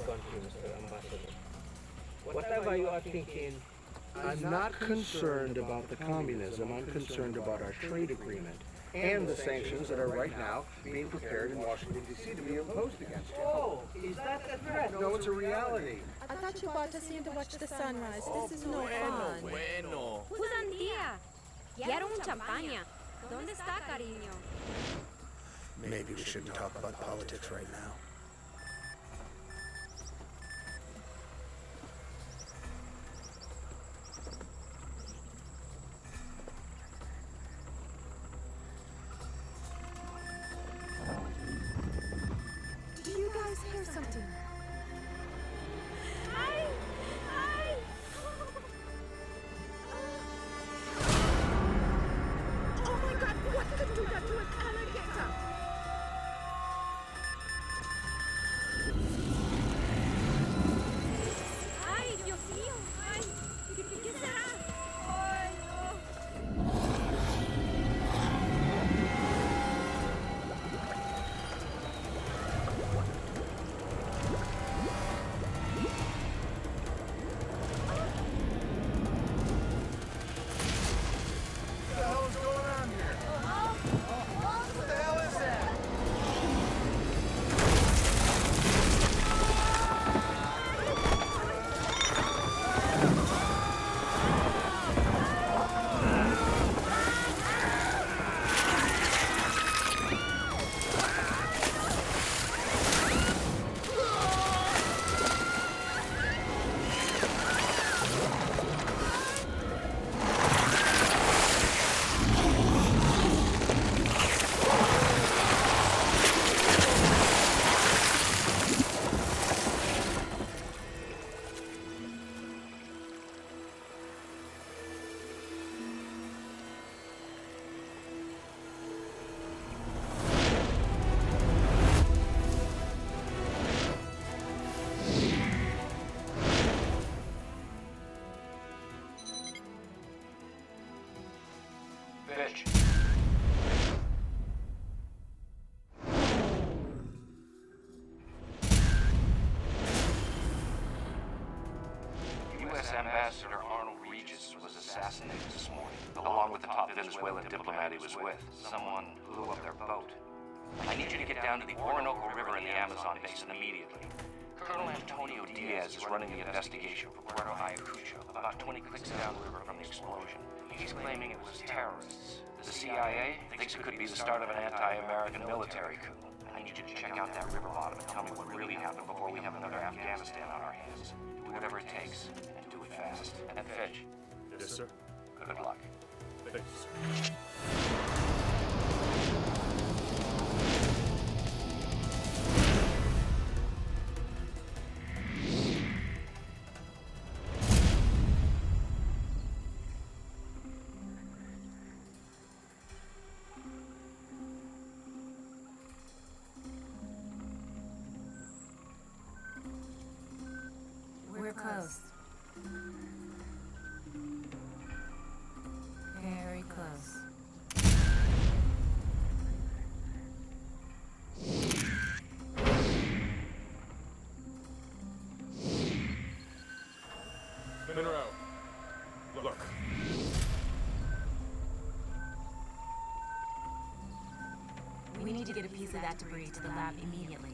country, Mr. Ambassador. Whatever you are thinking, I'm not concerned about the communism. I'm concerned about our trade agreement and the sanctions that are right now being prepared in Washington, D.C. to be imposed against you. oh, is that a threat? No, it's a reality. I thought you brought us here to watch the sunrise. This is no fun. Bueno. Usandía. Quiero un champaña. ¿Dónde está, cariño? Maybe we shouldn't talk about politics right now. Do you guys hear something? Oh my God! What did you do that to an alligator? ¡Ay, Dios mío! ¡Ay! ¿Qué será? ¡Ay, no! What the hell is going on here? What the hell is that? Bitch. U.S. Ambassador Arnold Regis was assassinated this morning, along with the top Venezuelan diplomat he was with. Someone blew up their boat. I need you to get down to the Orinoco River in the Amazon basin immediately. Colonel Antonio Diaz is running the investigation for Puerto Ayacucho, about 20 clicks downriver from the explosion. He's claiming it was terrorists. The CIA thinks it could be the start of an anti-American military coup. I need you to check out that river bottom and tell me what really happened before we have another Afghanistan on our hands. Do whatever it takes, and do it fast. And Fitch, Yes, sir. good luck. Thanks. We're close. Very close. Monroe. Look. We need to get a piece of that debris to the lab immediately.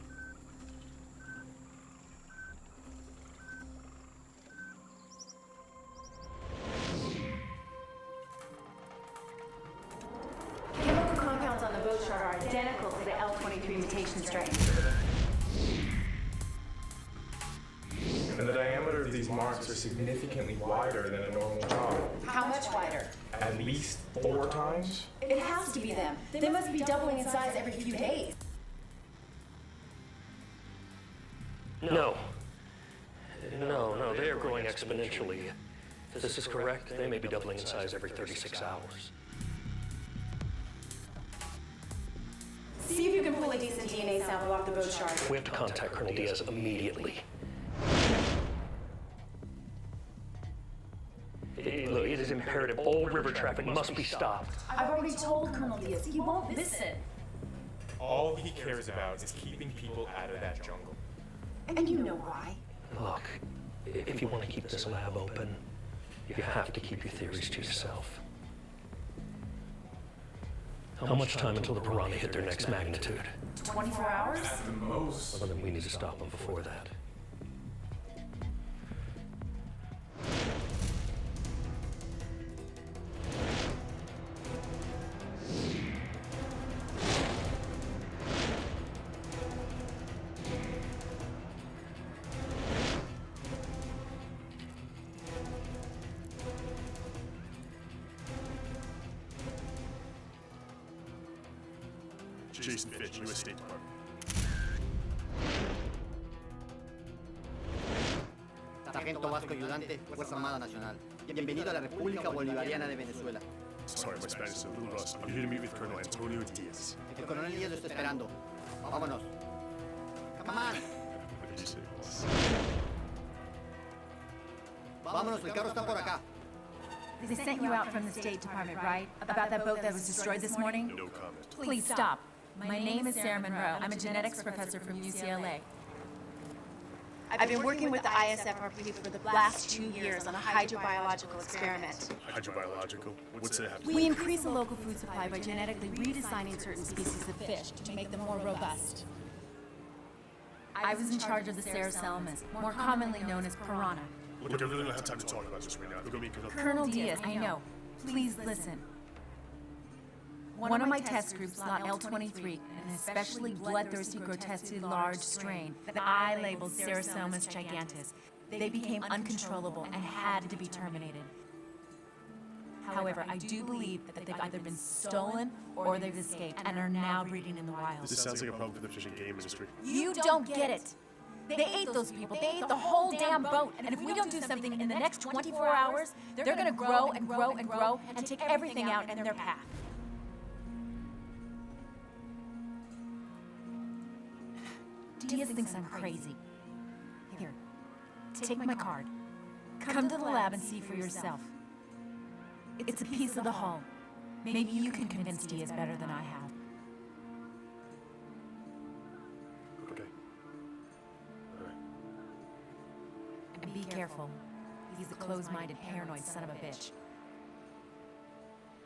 Chemical compounds on the boat chart are identical to the L23 mutation strain. And the diameter of these marks are significantly wider than a normal jaw. How much wider? At least 4 times? It has to be them. They must be doubling in size every few days. No. No, they are growing exponentially. If this is correct, they may be doubling in size every 36 hours. See if you can pull a decent DNA sample off the boat chart. We have to contact Colonel Diaz immediately. Look, it is imperative. All river traffic must be stopped. I've already told Colonel Diaz. He won't listen. All he cares about is keeping people out of that jungle. And you know why. Look, if you want to keep this lab open, you have to keep your theories to yourself. How much time until the Piranha hit their next magnitude? 24 hours? At the most. Well, then we need to stop them before that. Jason Fitch, U.S. State Department. Sargento Vasco Ayudante, Fuerza Armada Nacional. Bienvenido a la República Bolivariana de Venezuela. Sorry, my Spanish is a little rusty. I'm here to meet with Colonel Antonio Diaz. El coronel Díaz lo está esperando. Vámonos. Come on. What did you say? Vámonos, el carro está por acá. They sent you out from the State Department, right? About that boat that was destroyed this morning? No comment. Please stop. My name is Sarah Monroe. I'm a genetics professor from UCLA. I've been working with the ISFRP for the last 2 years on a hydrobiological experiment. Hydrobiological? What's that have? We increase the local food supply by genetically redesigning certain species of fish to make them more robust. I was in charge of the Cerasselmas, more commonly known as Piranha. Look, I really don't have time to talk about this right now. They're going to meet Colonel Diaz, I know. Please listen. One of my test groups, lot L23, an especially bloodthirsty, grotesquely large strain that I labeled Cerasselmas gigantes. They became uncontrollable and had to be terminated. However, I do believe that they've either been stolen or they've escaped and are now breeding in the wild. This sounds like a problem for the fish and game industry. You don't get it. They ate those people. They ate the whole damn boat. And if we don't do something in the next 24 hours, they're going to grow and grow and grow and take everything out in their path. Diaz thinks I'm crazy. Here, take my card. Come to the lab and see for yourself. It's a piece of the hull. Maybe you can convince Diaz better than I have. Okay. All right. And be careful. He's a closed-minded, paranoid son of a bitch.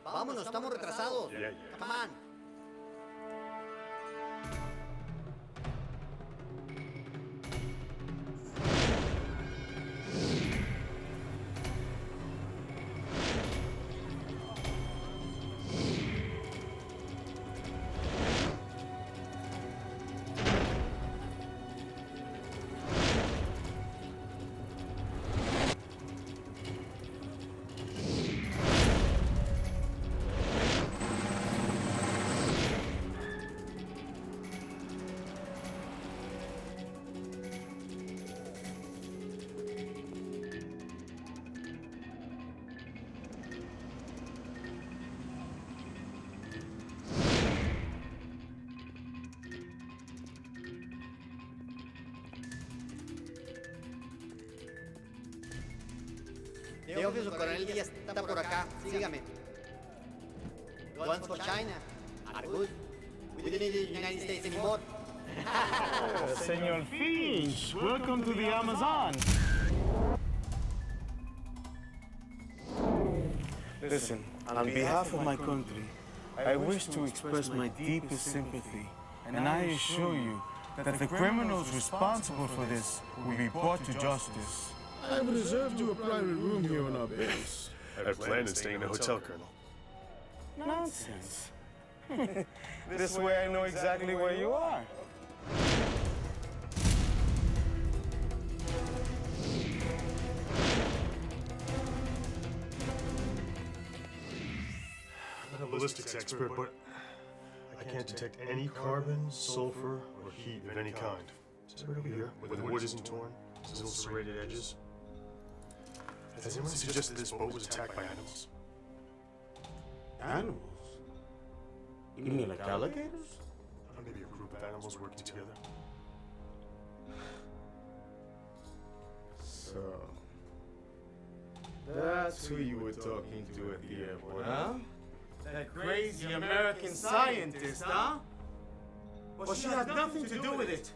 Vámonos, estamos retrasados. Yeah. Come on. The office of Coronel Díaz está por acá. Sígame. Guns for China are good. We don't need the United States anymore. Senor Finch, welcome to the Amazon. Listen, on behalf of my country, I wish to express my deepest sympathy, and I assure you that the criminals responsible for this will be brought to justice. I've reserved you a private room here on our base. I plan on staying in a hotel, Colonel. Nonsense. This way I know exactly where you are. I'm not a ballistics expert, but I can't detect any carbon, sulfur, or heat of any kind. Is it right over here, where the wood isn't torn? There's little serrated edges. Has anyone suggested this boat was attacked by animals? Animals? You mean like alligators? Or maybe a group of animals working together. So, that's who you were talking to at the airport, huh? That crazy American scientist, huh? Well, she had nothing to do with it.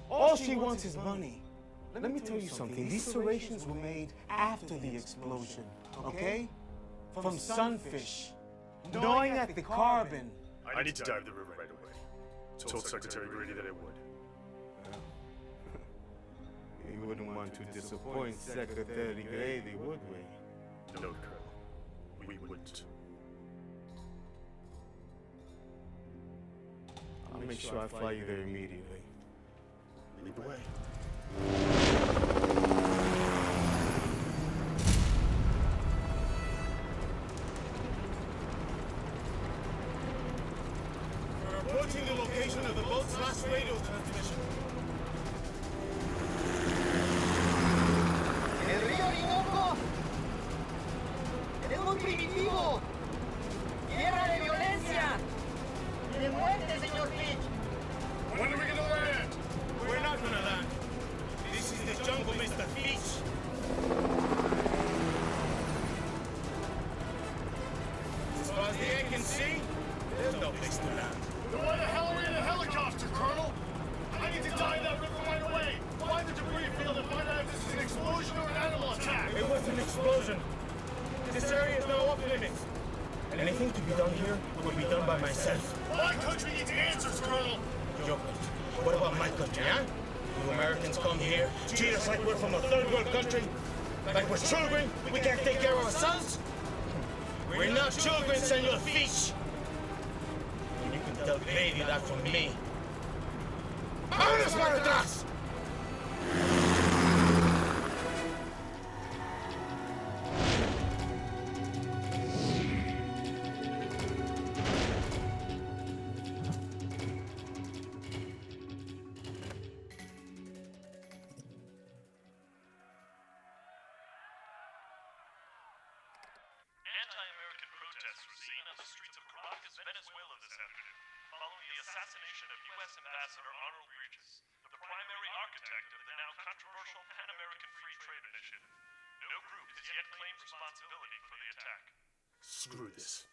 All she wants is money. Let me tell you something. These serrations were made after the explosion, okay? From sunfish. Gnawing at the carbon. I need to dive the river right away. Told Secretary Grady that I would. We wouldn't want to disappoint Secretary Grady, would we? No, Colonel. We wouldn't. I'll make sure I fly you there immediately. Lead the way. We're approaching the location of the boat's last radio transmission. ¡El río Orinoco! ¡Es muy primitivo! ¡Tierra de violencia! ¡De muerte, señor Fitch! When are we gonna land? We're not gonna land. This is the jungle, Mr. Fitch. As far as the eye can see, there's no place to land. Then why the hell are we in a helicopter, Colonel? I need to dive that river right away. Find the debris field and find out if this is an explosion or an animal attack. It was an explosion. This area is now off limits. Anything to be done here will be done by myself. My country needs answers, Colonel. Your country. What about my country, huh? You Americans come here, treat us like we're from a third world country? Like we're children? We can't take care of our sons? We're not children, Senor Fish. And you can tell Grady that from me. ¡Vámonos para atrás! Anti-American protests were seen on the streets of Caracas, Venezuela this afternoon, following the assassination of U.S. Ambassador Arnold Regis, the primary architect of the now controversial Pan-American Free Trade Initiative. No group has yet claimed responsibility for the attack. Screw this.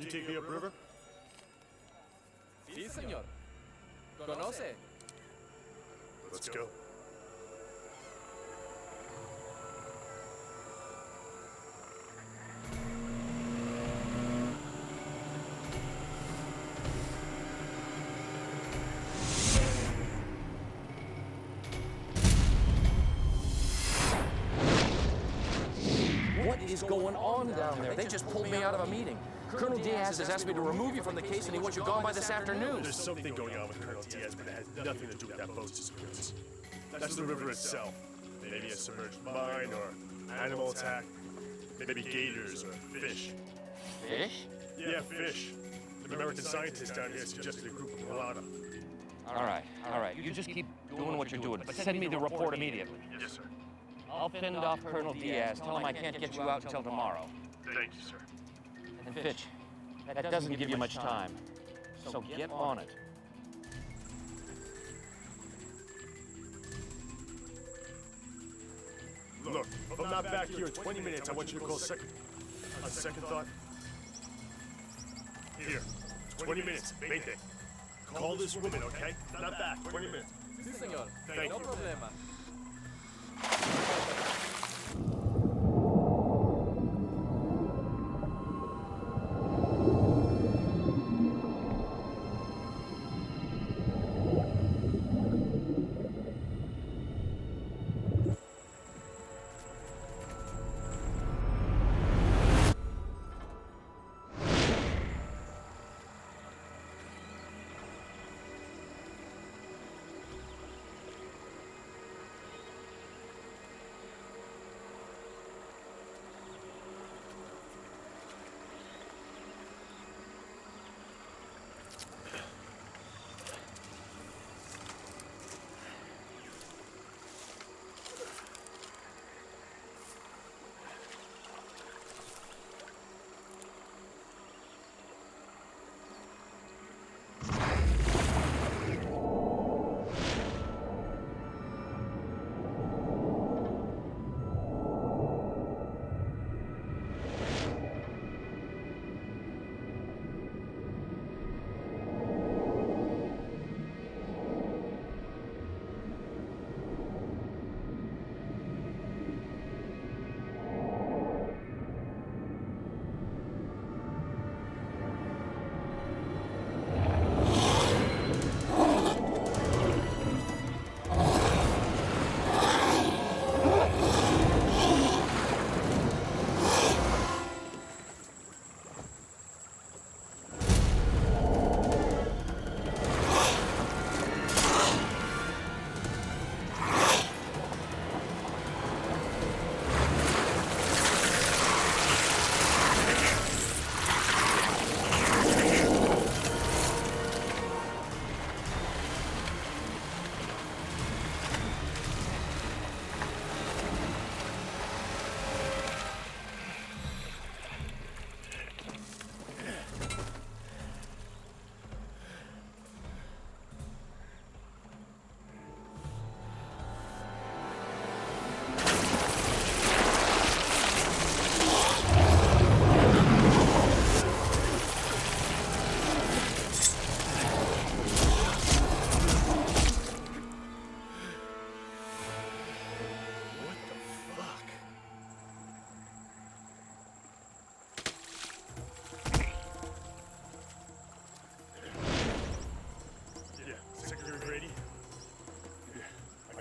You take me upriver? Sí, señor. ¿Conoce? Let's go. What is going on down there? They just pulled me out of a meeting. Colonel Diaz has asked me to remove you from the case, and he wants you gone by this afternoon. There's something going on with Colonel Diaz, but it has nothing to do with that boat's disappearance. That's the river itself. Maybe a submerged mine or animal attack. Maybe gators or fish. Fish? Yeah, fish. The American scientists down here suggested a group of piranha. All right. You just keep doing what you're doing, but send me the report immediately. Yes, sir. I'll fend off Colonel Diaz. Tell him I can't get you out until tomorrow. Thank you, sir. And Fitch, that doesn't give you much time. So get on it. Look, if I'm not back here in 20 minutes, I want you to call on second thought. Here, 20 minutes, mayday. Call this woman, okay? Not back, 20 minutes. Sí, señor. Thank No you. problema.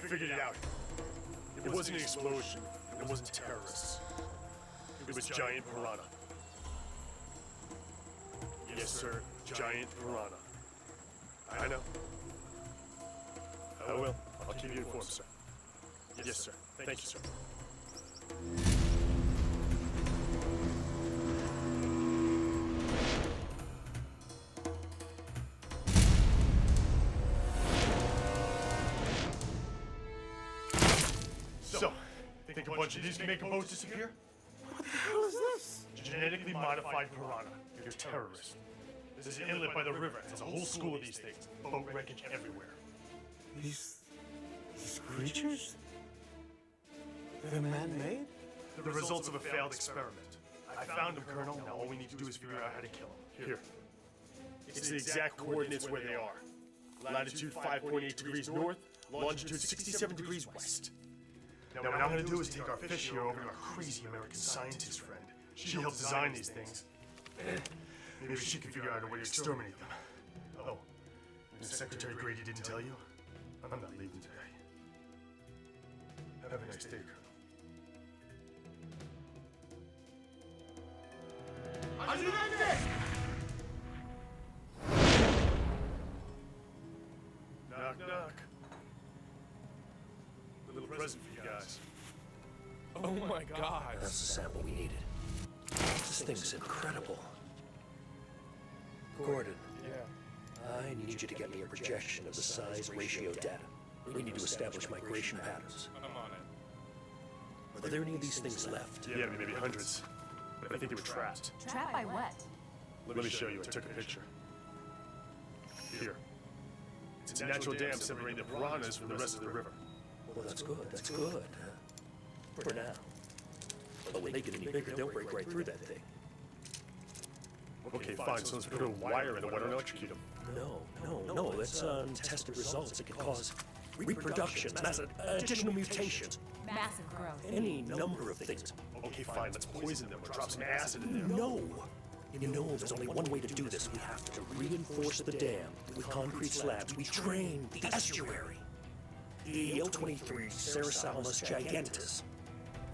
figured it out. It wasn't an explosion. It wasn't terrorists. It was giant piranha. Yes, sir. Giant piranha. I know. I will. I'll keep you informed, sir. Yes, sir. Thank you, sir. So, think a bunch of these can make a boat disappear? What the hell is this? Genetically modified piranha. You're terrorists. This is an inlet by the river. There's a whole school of these things. Boat wreckage everywhere. These creatures? They're man-made? The results of a failed experiment. I found them, Colonel. Now all we need to do is figure out how to kill them. Here. It's the exact coordinates where they are. Latitude 5.8 degrees north, longitude 67 degrees west. Now what I'm going to do is take our fish here over to our crazy American scientist friend. She helped design these things. Maybe she can figure out a way to exterminate them. Oh, and Secretary Grady didn't tell you? I'm not leaving today. Have a nice day, Colonel. Knock, knock. A little present for you guys. Oh my God. That's the sample we needed. This thing's incredible. Gordon. Yeah. I need you to get me a projection of the size ratio data. We need to establish migration patterns. I'm on it. Are there any of these things left? Yeah, maybe hundreds. But I think they were trapped. Trapped by what? Let me show you. I took a picture. Here. It's a natural dam separating the piranhas from the rest of the river. Well, that's good. That's good. For now. But when they get any bigger, they'll break right through that thing. Okay, fine. So let's put a wire in the water and electrocute them. No. That's untested results. It could cause reproduction, additional mutations. Massive growth. Any number of things. Okay, fine. Let's poison them or drop some acid in there. No. You know, there's only one way to do this. We have to reinforce the dam with concrete slabs. We drain the estuary. The L-23 Cerassalmus gigantus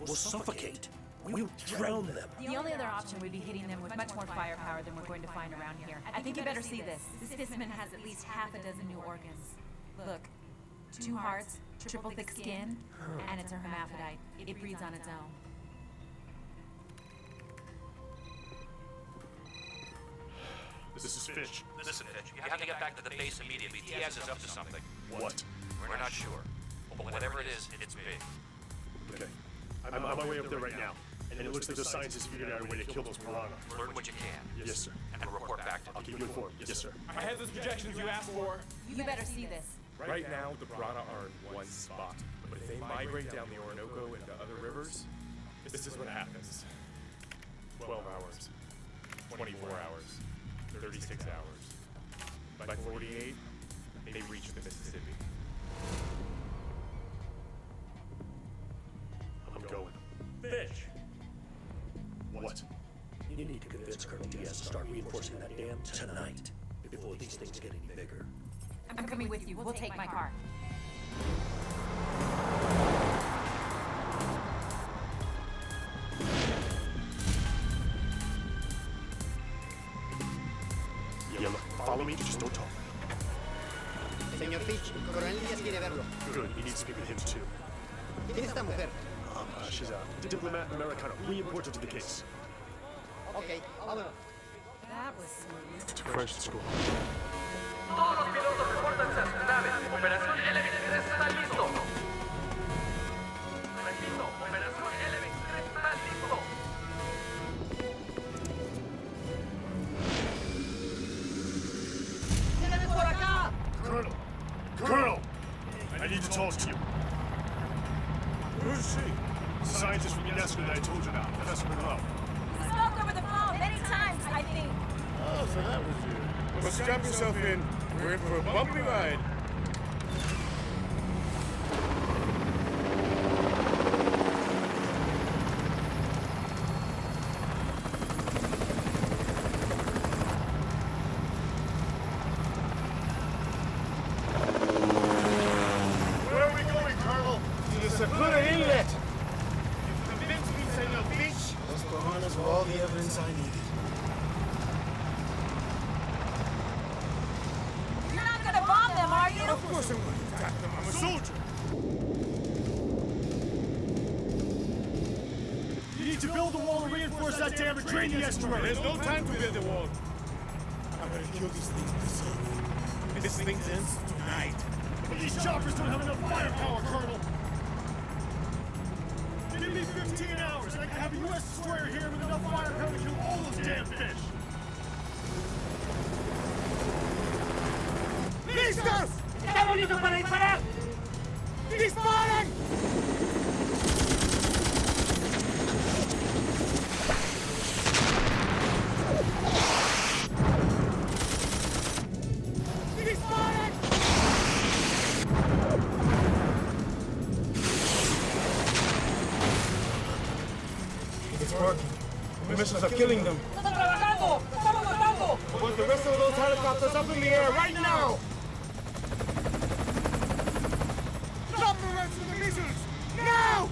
will suffocate. We'll drown them. The only other option would be hitting them with much more firepower than we're going to find around here. I think you better see this. This specimen has at least half a dozen new organs. Look, 2 hearts, triple thick skin, and it's a hermaphrodite. It breeds on its own. This is Fitch. Listen, Fitch, you have to get back to the base immediately. Diaz is up to something. What? We're not sure. But whatever it is, it's big. Okay. I'm on my way up there right now. And it looks like the scientists figured out a way to kill those piranha. Learn what you can. Yes, sir. And report back to me. I'll keep you informed. Yes, sir. I have those projections you asked for. You better see this. Right now, the piranha are in one spot. But if they migrate down the Orinoco into other rivers, this is what happens. 12 hours, 24 hours, 36 hours. By 48, they reach the Mississippi. I'm going. Fish! What? You need to convince Colonel Diaz to start reinforcing that dam tonight, before these things get any bigger. I'm coming with you. We'll take my car. Yeah, look, follow me, just don't talk. Señor Fitch, Coronel Díaz quiere verlo. Good, he needs to speak with him too. ¿Quién es esta mujer? She's a diplomat Americano, muy important to the case. Ok, vámonos. That was smooth. French school. Todos los pilotos repórtense a sus naves. Operación L23 está listo. Repito, Operación L23 está listo. ¡Vienen por acá! Colonel! I need to talk to you. Who's she? The scientist from UNESCO that I told you about, Professor Monroe. We spoke over the phone many times, I think. Oh, so that was you. Well, strap yourself in. We're in for a bumpy ride. Where are we going, Colonel? Of course I'm going to attack them. I'm a soldier. You need to build a wall to reinforce that dam and drain the estuary. There's no time to build a wall. I'm gonna kill these things myself. This thing ends tonight. But these choppers don't have enough firepower, Colonel. Give me 15 hours, and I can have a U.S. destroyer here with enough firepower to kill all those damn fish. ¡Listos! ¡Estamos listos para disparar! ¡Disparen! It's working. The missiles are killing them. ¡Estamos trabajando! ¡Estamos matando! Put the rest of those helicopters up in the air right now! Drop the rest of the missiles! Now!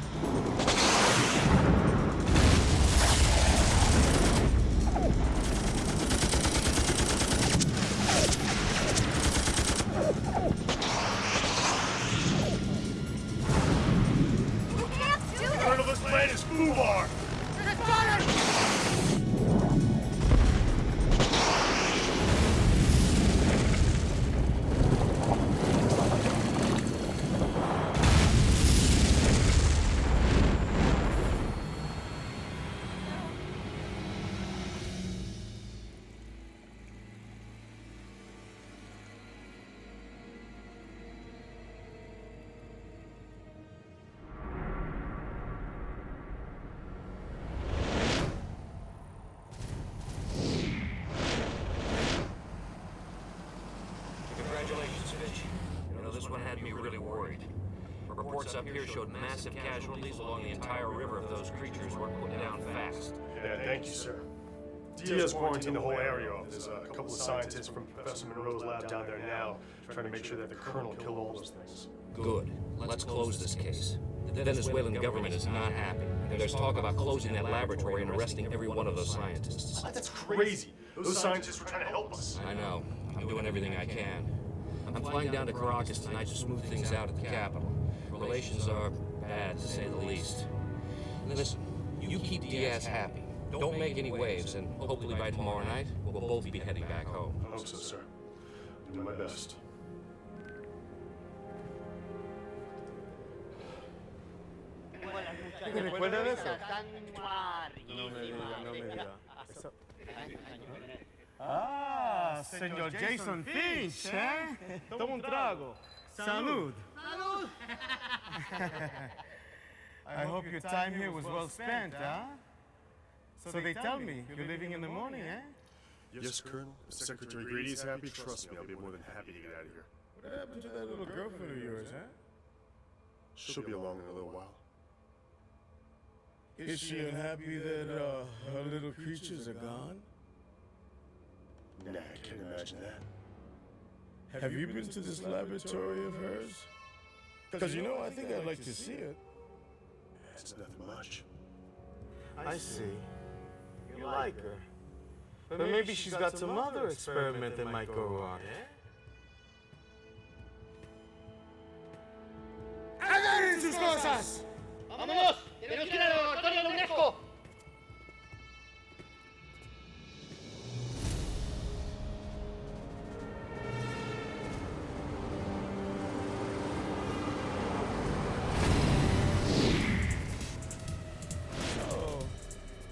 You can't do this! Colonel, this plan is FUBAR! Congratulations, Fitch. You know, this one had me really worried. Reports up here showed massive casualties along the entire river if those creatures weren't put down fast. Yeah, thank you, sir. Diaz quarantined the whole area off. There's a couple of scientists from Professor Monroe's lab down there now, trying to make sure that the Colonel killed all those things. Good. Let's close this case. The Venezuelan government is not happy. There's talk about closing that laboratory and arresting every one of those scientists. That's crazy. Those scientists were trying to help us. I know. I'm doing everything I can. I'm flying down to Caracas tonight to smooth things out at the capital. Relations are bad, to say the least. Listen, you keep Diaz happy. Don't make any waves, and hopefully by tomorrow night, we'll both be heading back home. I hope so, sir. I'll do my best. ¿Recuerda de eso? No me diga. Eso... Ah, señor Jason Finch, ¿eh? Toma un trago. Salud. Salud. I hope your time here was well spent, huh? So they tell me you're leaving in the morning, eh? Yes, Colonel. If Secretary Grady is happy, trust me, I'll be more than happy to get out of here. What happened to that little girlfriend of yours, huh? She'll be along in a little while. Is she unhappy that her little creatures are gone? Nah, I can't imagine that. Have you been to this laboratory of hers? Because you know, I think I'd like to see it. It's nothing much. I see. You like her. But maybe she's got some other experiment that might go wrong, eh? ¡Agarren sus cosas! ¡Vámonos! ¡Tenemos que ir al laboratorio de la UNESCO!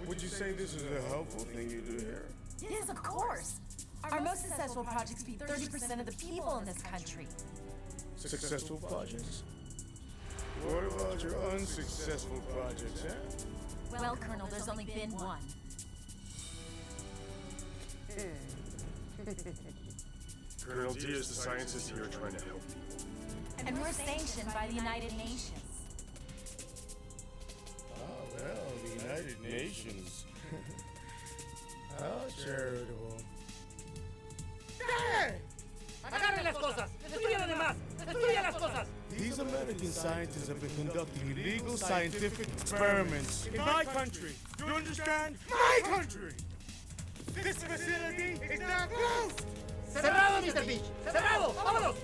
Would you say this is a helpful thing you do here? Yes, of course. Our most successful projects feed 30% of the people in this country. Successful projects? What about your unsuccessful projects, eh? Well, Colonel, there's only been one. Colonel Diaz, the scientists here are trying to help people. And we're sanctioned by the United Nations. Oh, well, the United Nations. How charitable. ¡Dale! ¡Agarren las cosas! ¡Destruyan además! ¡Destruyan las cosas! These American scientists have been conducting illegal scientific experiments in my country. You understand? My country! This facility is now closed! ¡Cerrado, Mr. Finch! ¡Cerrado! ¡Vámonos!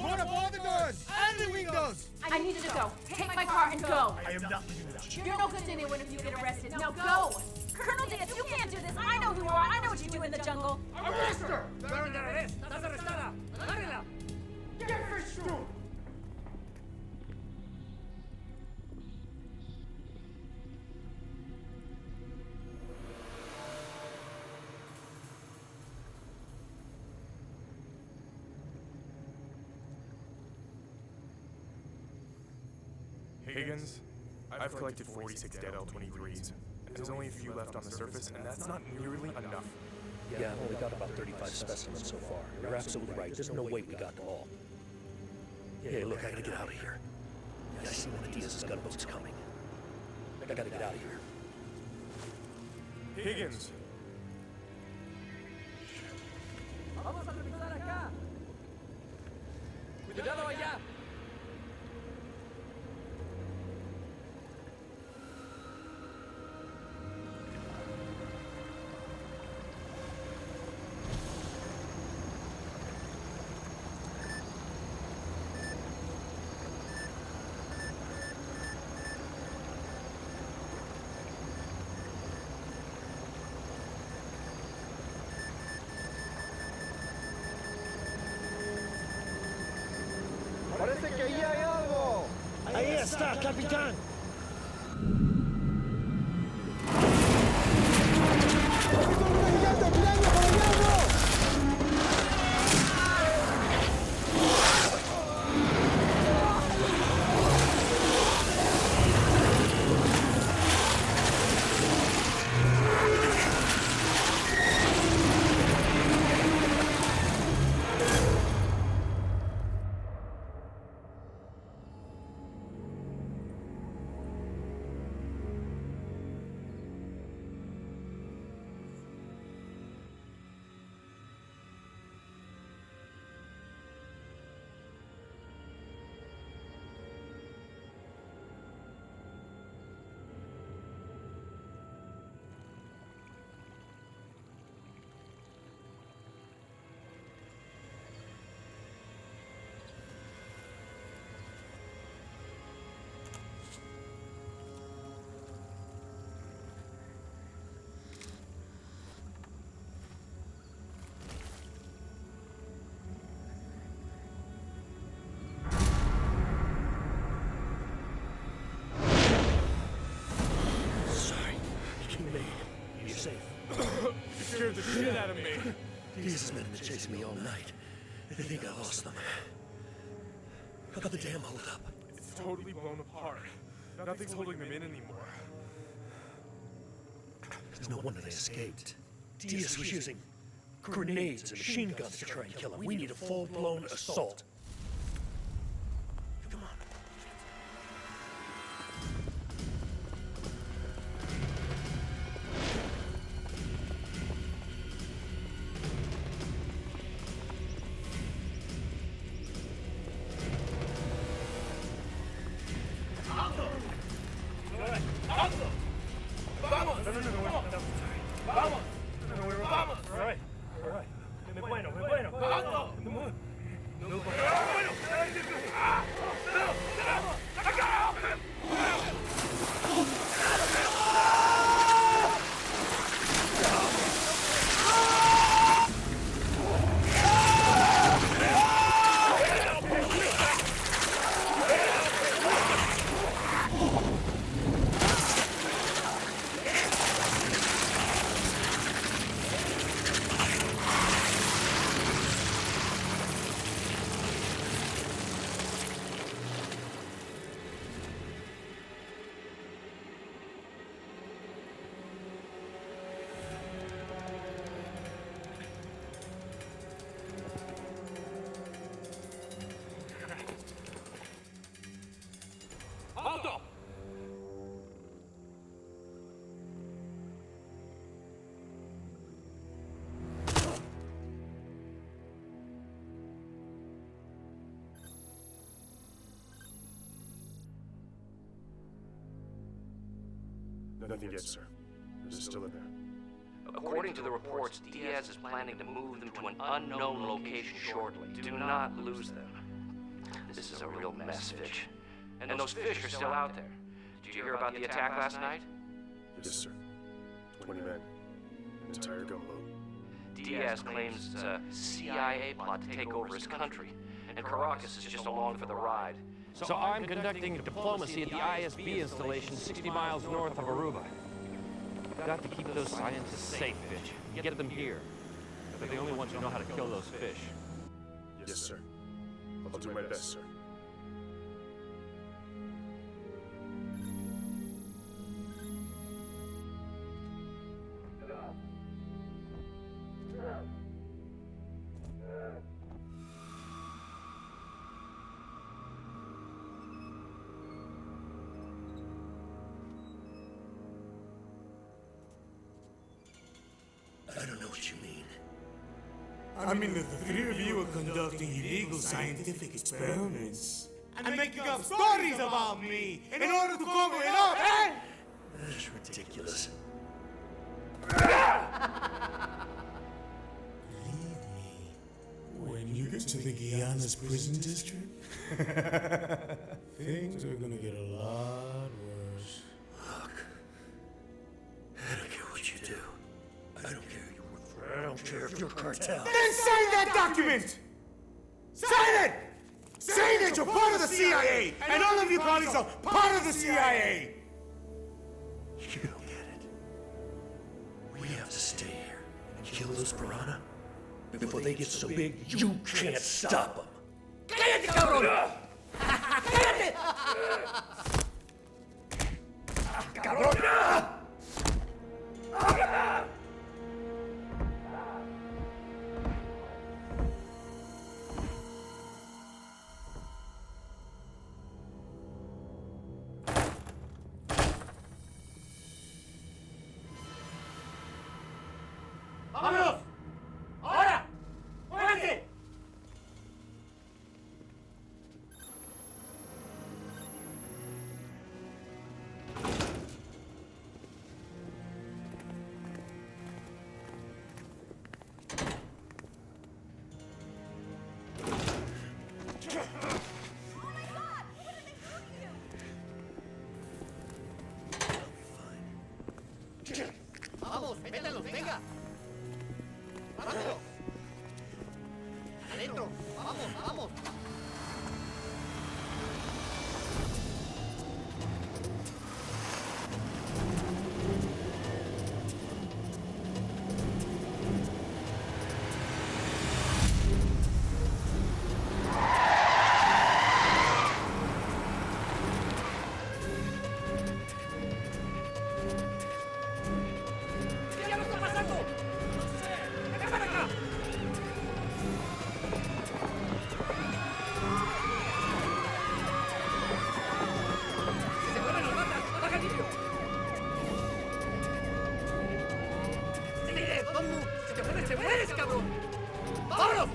Board up all the doors and the windows! I need you to go. Take my car and go. I am not leaving without you. You're no good to anyone if you get arrested. Now go! Colonel Diaz, you can't do this. I know who you are. I know what you do in the jungle. Arrest her! You're under arrest. Estás arrestada. Agárrela. Get her through! Higgins, I've collected 46 dead L-23s. There's only a few left on the surface, and that's not nearly enough. Yeah, I've only got about 35 specimens so far. You're absolutely right. There's no way we got them all. Hey, look, I gotta get out of here. Yeah, I see one of Diaz's gunboats coming. I gotta get out of here. Higgins! Vamos a revisar acá. Cuidado allá. Parece que ahí hay algo. Ahí está, capitán. Scared the shit out of me. These men have been chasing me all night. They think I lost them. How about the dam hold up? It's totally blown apart. Nothing's holding them in anymore. There's no wonder they escaped. Diaz was using grenades and machine guns to try and kill him. We need a full-blown assault. Come on. Nothing yet, sir. They're still in there. According to the reports, Diaz is planning to move them to an unknown location shortly. Do not lose them. This is a real mess, Fitch. And those fish are still out there. Did you hear about the attack last night? Yes, sir. 20 men. An entire gunboat. Diaz claims it's a CIA plot to take over his country, and Caracas is just along for the ride. So I'm conducting diplomacy at the ISB installation 60 miles north of Aruba. We've got to keep those scientists safe, Fitch. Get them here. They're the only ones who know how to kill those fish. Yes, sir. I'll do my best, sir. I don't know what you mean. I mean that the three of you are conducting illegal scientific experiments and making up stories about me in order to cover it up, eh? That is ridiculous. Believe me, when you get to the Guiana's prison district, things are gonna get a lot worse. Look, I don't care what you do. I don't care you work for. I don't care if you're cartel. Then sign that document! Sign it! Say that you're part of the CIA, and all of your colleagues are part of the CIA! You don't get it. We have to stay here and kill those piranha before they get so big you can't stop them. ¡Cállate, cabrón! ¡Cállate! ¡Cabrón! ¡Vámonos! ¡Ahora! ¡Muévanse! Vamos, mételos, venga. Rápido. Adentro. Vamos, vamos. ¿Qué nos está pasando? No sé. ¡Ven para acá! Si se mueven nos matan. ¡Baja el vidrio! ¡Síguele! ¡Vamos! ¡Si te mueres, cabrón! ¡Vámonos!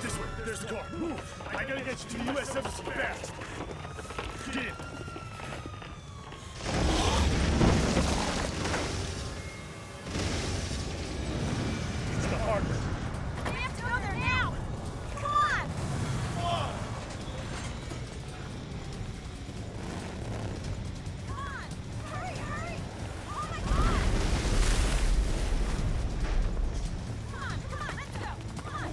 This way, there's the car. Move! I gotta get you to the U.S. Embassy fast. Get in. It's the hardware. We have to go there now! Come on! Come on! Come on! Hurry, hurry! Oh my God! Come on, let's go! Come on!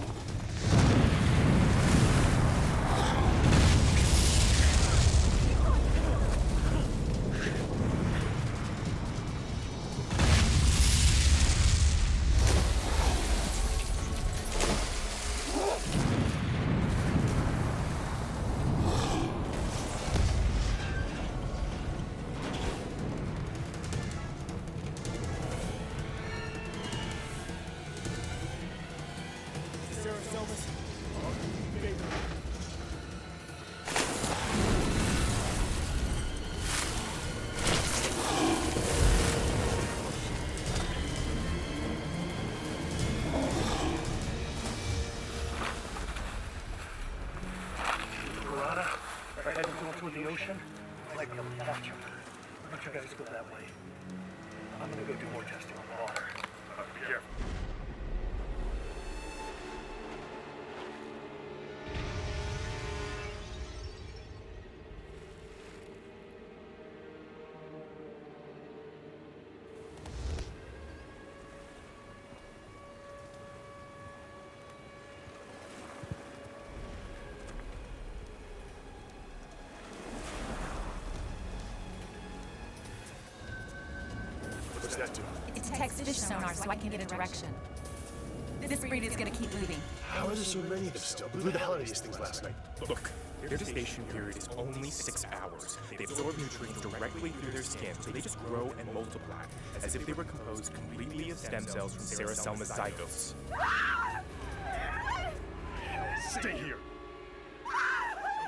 might be able to capture. Why don't you guys go that way? I'm gonna go do more testing on the water. Be careful. What's that do? It detects fish sonar so I can get a direction. This breed is gonna keep moving. How are there so many of them still? We blew the hell out of these things last night. Look, their gestation period is only 6 hours. They absorb nutrients directly through their skin, so they just grow and multiply, as if they were composed completely of stem cells from Saraselma zygotes. Stay here.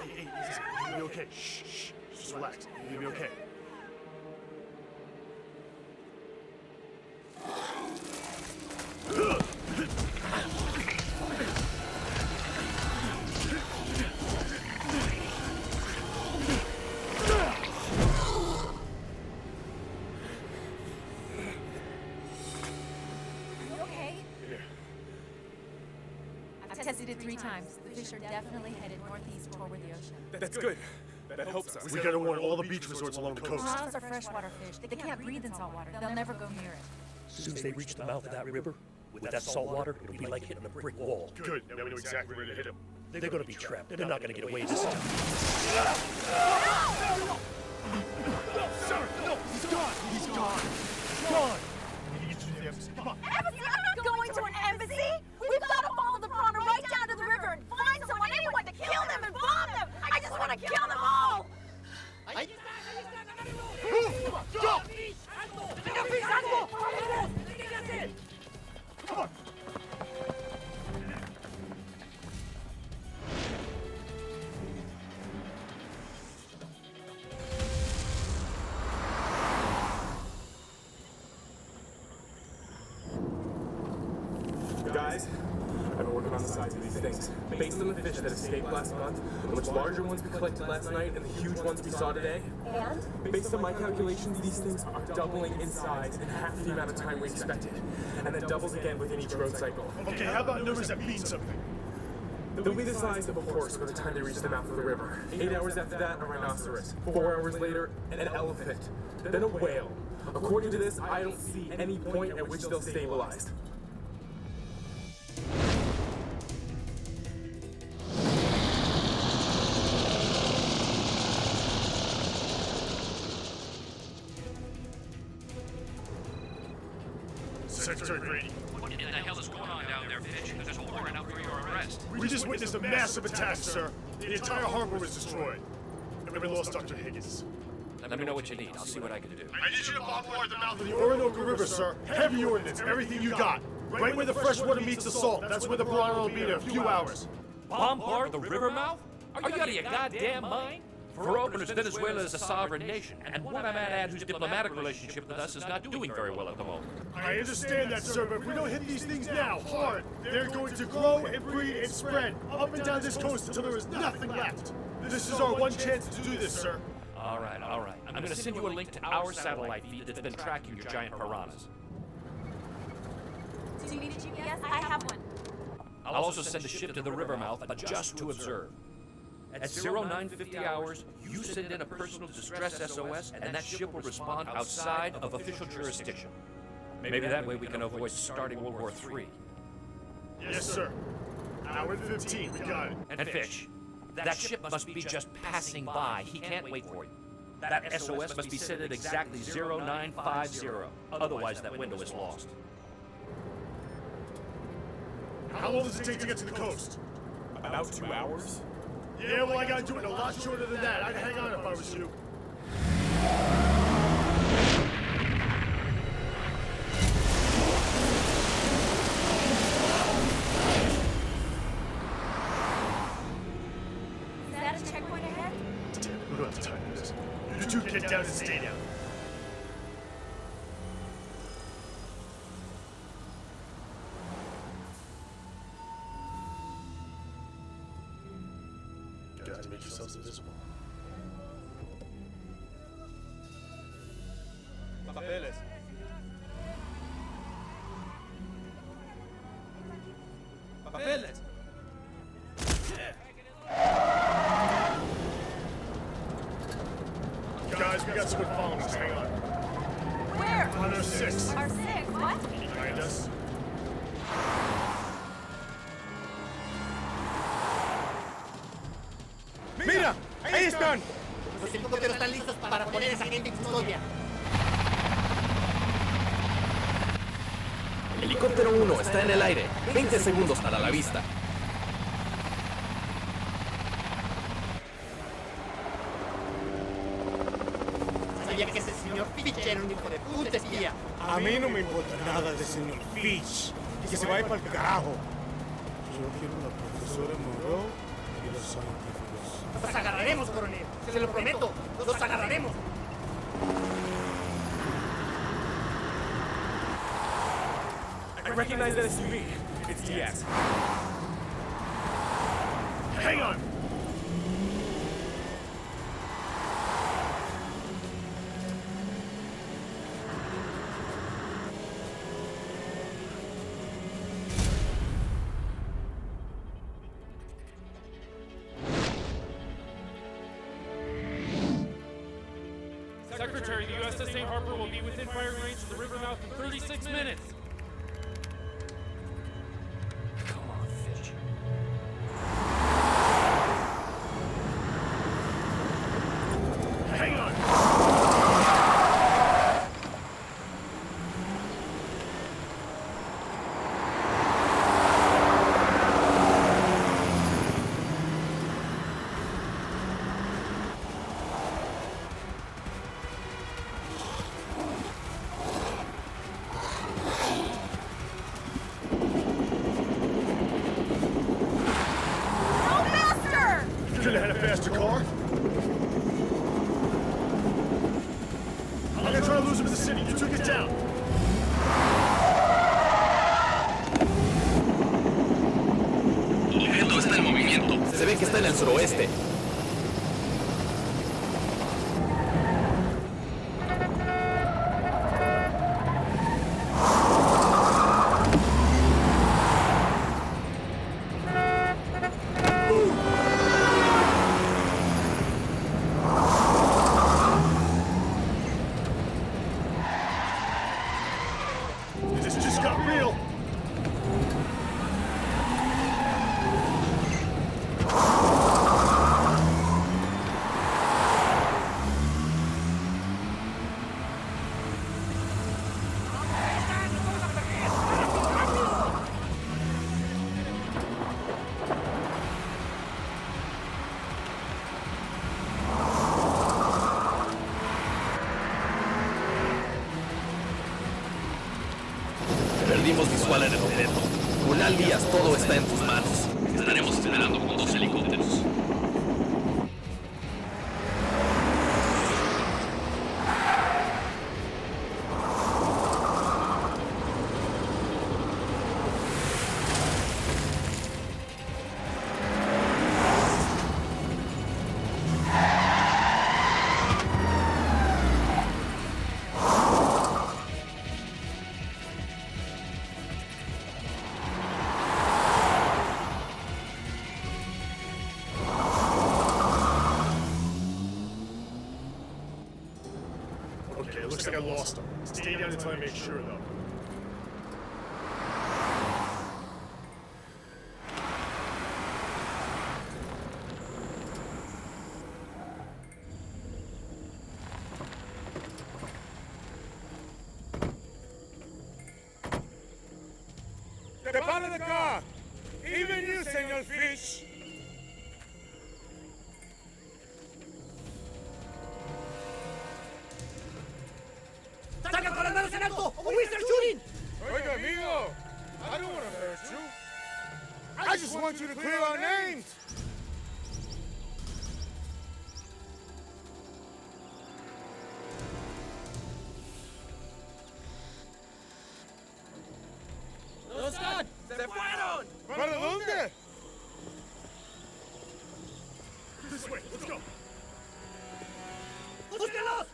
Hey, easy. You'll be okay. Shh. Just relax. You'll be okay. I've tested it 3 times. The fish are definitely headed northeast toward the ocean. That's good. That helps us. We gotta warn all the beach resorts along the coast. Piranhas are freshwater fish. They can't breathe in salt water. They'll never go near it. As soon as they reach the mouth of that river, with that salt water, it'll be like hitting a brick wall. Good. Now we know exactly where to hit them. They're gonna be trapped. They're not gonna get away this time. Sir, no, he's gone. He's gone. He's gone. We need to get to the embassy. Come on. Embassy? I'm not going to an embassy! We've got to follow the piranha right down to the river and find someone, anyone, to kill them and bomb them! I just want to kill them all! Come on, go! Come on. Guys, I've been working on the size of these things. Based on the fish that escaped last month, the much larger ones we collected last night, and the huge ones we saw today. And? Based on my calculations, these things are doubling in size in half the amount of time we expected. And that doubles again within each growth cycle. Okay, how about numbers that mean something? They'll be the size of a horse by the time they reach the mouth of the river. 8 hours after that, a rhinoceros. 4 hours later, an elephant. Then a whale. According to this, I don't see any point at which they'll stabilize. Secretary Grady. What in the hell is going on down there, Fitch? There's a warrant out for your arrest. We just witnessed a massive attack, sir. The entire harbor was destroyed. And we lost Dr. Higgins. Let me know what you need. I'll see what I can do. I need you to bombard the mouth of the Orinoco River, sir. Heavy ordnance, everything you got. Right where the fresh water meets the salt. That's where the piranha will be in a few hours. Bombard the river mouth? Are you out of your goddamn mind? For openers, Venezuela is a sovereign nation, and one I might add whose diplomatic relationship with us is not doing very well at the moment. I understand that, sir, but if we don't hit these things now, hard, they're going to grow and breed and spread up and down this coast until there is nothing left. This is our one chance to do this, sir. All right. I'm going to send you a link to our satellite feed that's been tracking your giant piranhas. Do you need a GPS? I have one. I'll also send a ship to the river mouth, but just to observe. At 0950 hours, you send in a personal distress SOS, and that ship will respond outside of official jurisdiction. Maybe that way we can avoid starting World War III. Yes, sir. Hour and 15, we got it. And Fish, that ship must be just passing by. He can't wait for you. That SOS must be set at exactly 0950. Otherwise, that window is lost. How long does it take to get to the coast? About 2 hours? Yeah, well, I gotta do it a lot shorter than that. I'd hang on if I was you. Is that a checkpoint ahead? Damn it, we don't have time for this. You two get down and stay down. You have to make yourselves invisible. Papeles. Papeles. Guys, we got someone following us. Hang on. Where? On our 6. Our 6? What? Behind us. ¡Mira! ¡Ahí están! Los helicópteros están listos para poner a esa gente en custodia. Helicóptero 1 está en el aire. 20 segundos para la vista. Sabía que ese señor Fitch era un hijo de puta espía. A mí no me importa nada del señor Fitch. Que se vaya para el carajo. Yo quiero la profesora Moreau y los científicos. Los agarraremos, coronel. Se lo prometo. Los agarraremos. I recognize that SUV. It's DS. Hang on! Secretary, the USS St. Harper will be within firing range of the river mouth in 36 minutes. Come on, Fitch. Hang on! Could have had a faster car. I'm gonna try to lose him in the city. You two get down. El objeto está en movimiento. Se ve que está en el suroeste. This just got real. Perdimos visual en el objeto. Unal Díaz, todo está en tus manos. Estaremos esperando con 2 helicópteros. Okay, looks like I lost him. Stay down until I make sure, though. Get out of the car! Even you, Senor Fitch! ¡Salgan con las manos en alto! ¡O we start shooting! Oiga, amigo! I don't want to hurt you. I just want you to clear our names! ¡No están! ¡Se fueron! ¿Para dónde? This way, let's go. ¡Búsquenlos!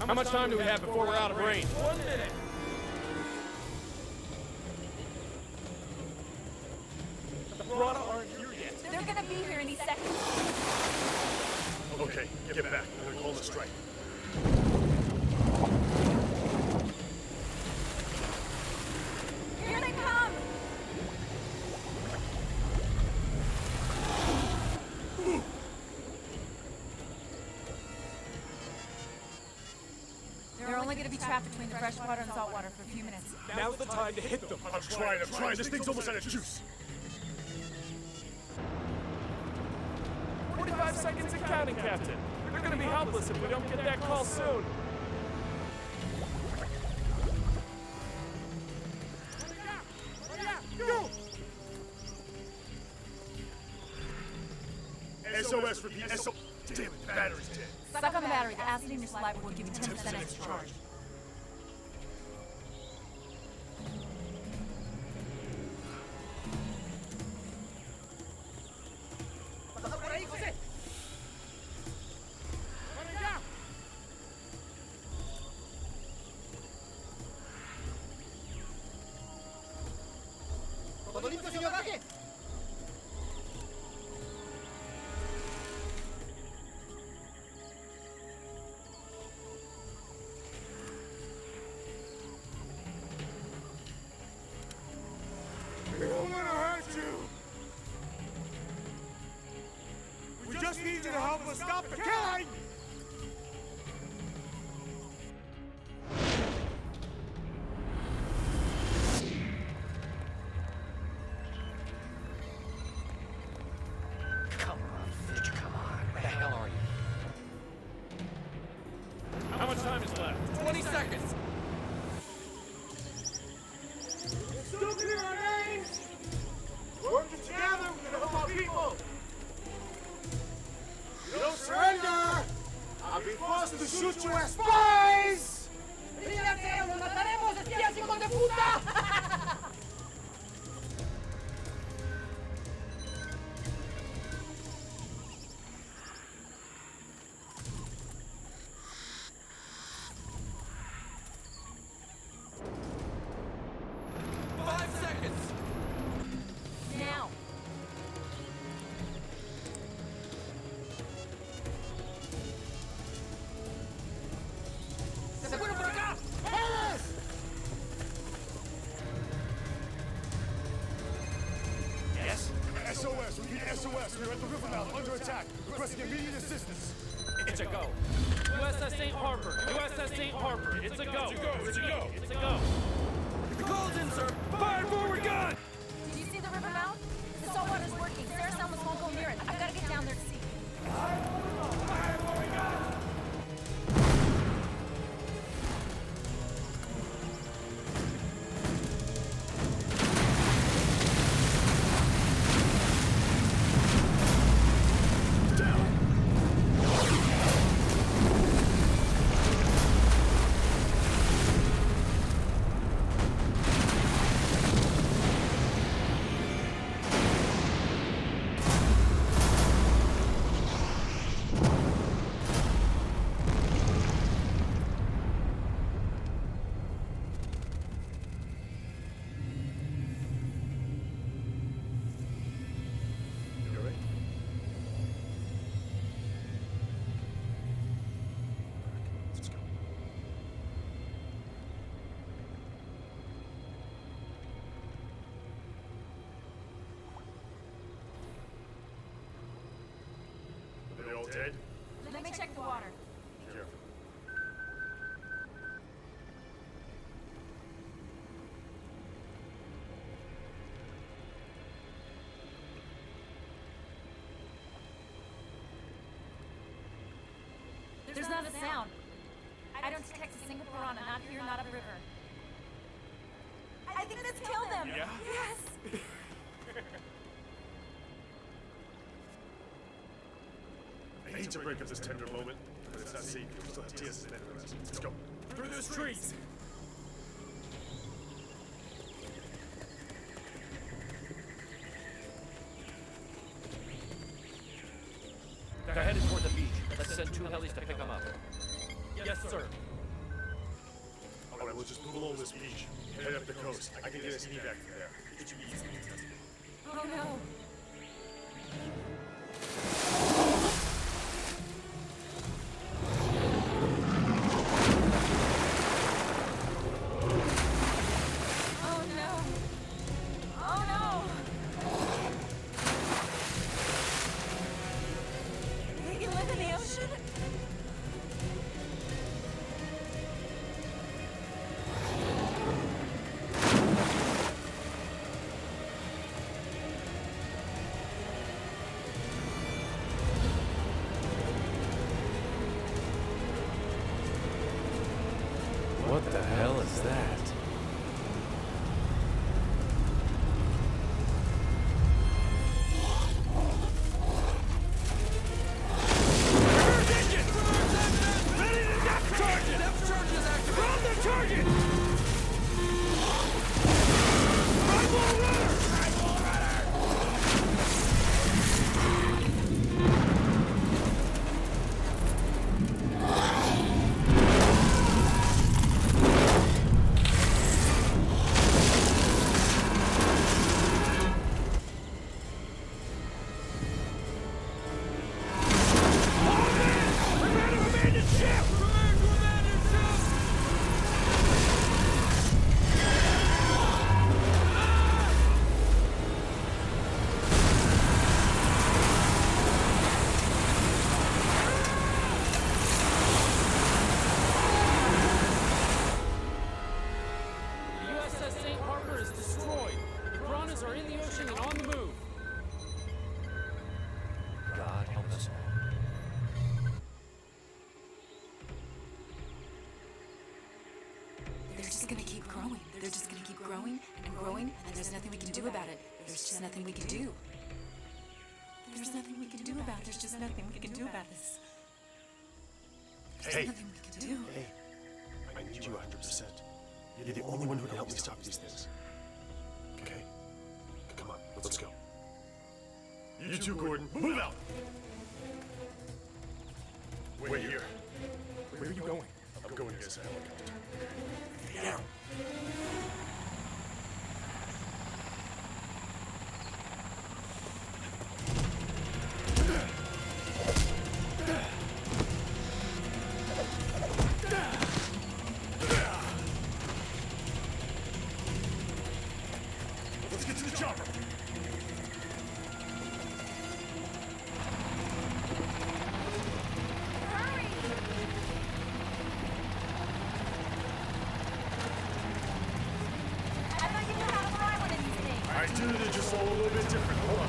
How much time do we have before we're out of range? 1 minute. The Piranha aren't here yet. They're gonna be here any second. Okay, get back. I'm gonna call the strike. Here they come! They're only gonna be trapped between the freshwater and saltwater for a few minutes. Now's the time to hit them. I'm trying. This thing's almost out of juice. 45 seconds and counting, Captain. They're gonna be helpless if we don't get that call soon. Go! SOS, repeat. SOS. Damn it, the battery's dead. Suck on the battery. The acid in your saliva will give you 10% extra charge. ¿Todo listo, señor Gage? We don't want to hurt you. We just need you to help us stop the killing. Come on, Fitch, come on. Where the hell are you? How much time is left? 20 seconds. Still clear our names. Working together, we're gonna help our people. We don't surrender. I'll be forced to shoot you as spies. ¡Ríanse! ¡Los mataremos, espías, hijos de puta! Now. ¡Se fueron por acá! Yes? SOS, repeat SOS. We're at the river mouth, under attack. Requesting immediate assistance. It's a go. USS St. Harper. USS St. Harper. It's a go. It's a go. It's a go. The call's in, sir. Fire forward gun! Did you see the river mouth? The saltwater's working. Sarah Selmas won't go near it. I've got to get down there to see. Fire forward gun! Are they all dead? Let me check the water. Careful. There's not a sound. I don't detect a single piranha, not here, not upriver. I think this killed them! Yeah? Yes! I hate to break up this tender moment, but it's not safe. We still have TS's men arrested. Let's go. Through those trees. They're headed toward the beach. Let's send 2 helis to pick them up. Yes, sir. we'll just pull along this beach. Head up the coast. I can get us evac from there. It's easy. Oh no. Oh no. Oh no. They can live in the ocean? What the hell is that? They're just gonna keep growing and growing, and there's nothing we can do about it. There's just nothing we can do. There's nothing we can do about it. There's just nothing we can do about this. Hey! Nothing we can do. Hey! I need you 100%. You're the only one who can help me stop these things. Okay? Come on, let's go. You too, Gordon. Move out! Wait here. Where are you going? I'm going to get a helicopter. Yeah. Let's get to the chopper! I do, they're just all a little bit different. Hold on.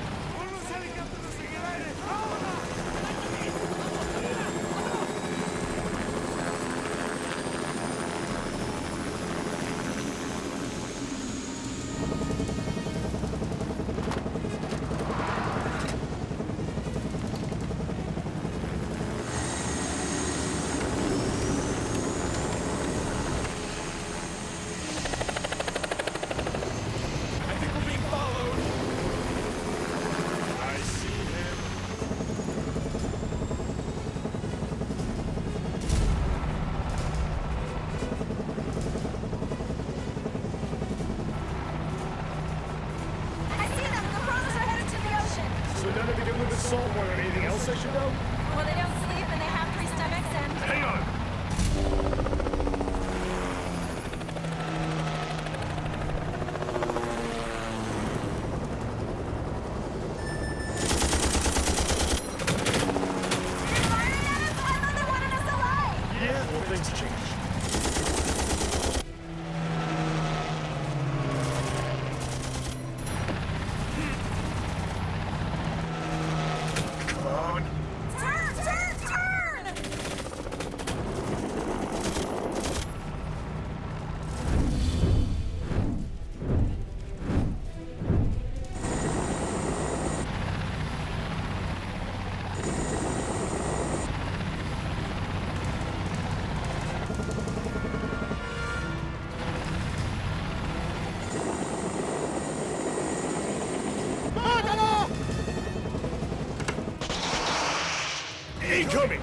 Incoming!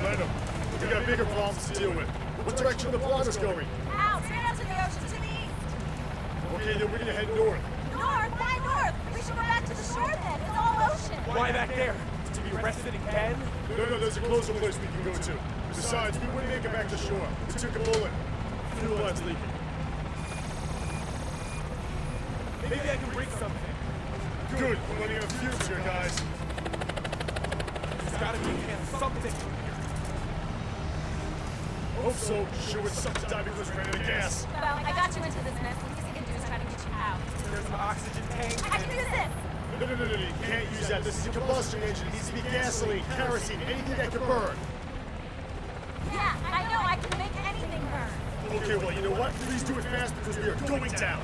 Let them. We got bigger problems to deal with. What direction the Piranha's going? Out, straight out to the ocean, to the east. Okay, then we're gonna head north. North? Why north? We should go back to the shore then. It's all ocean. Why back there? To be arrested again? No, there's a closer place we can go to. Besides, we wouldn't make it back to shore. We took a bullet. Fuel line's leaking. Maybe I can bring something. Good, we're running out of fumes here, guys. There's gotta be something here. Hope so. Sure with something to die because we're out of gas. Well, I got you into this mess. The least I can do is try to get you out. There's an oxygen tank. I can use this. No, you can't use that. This is a combustion engine. It needs to be gasoline, kerosene, anything that can burn. Yeah, I know. I can make anything burn. Okay, well, you know what? Please do it fast because we are going down.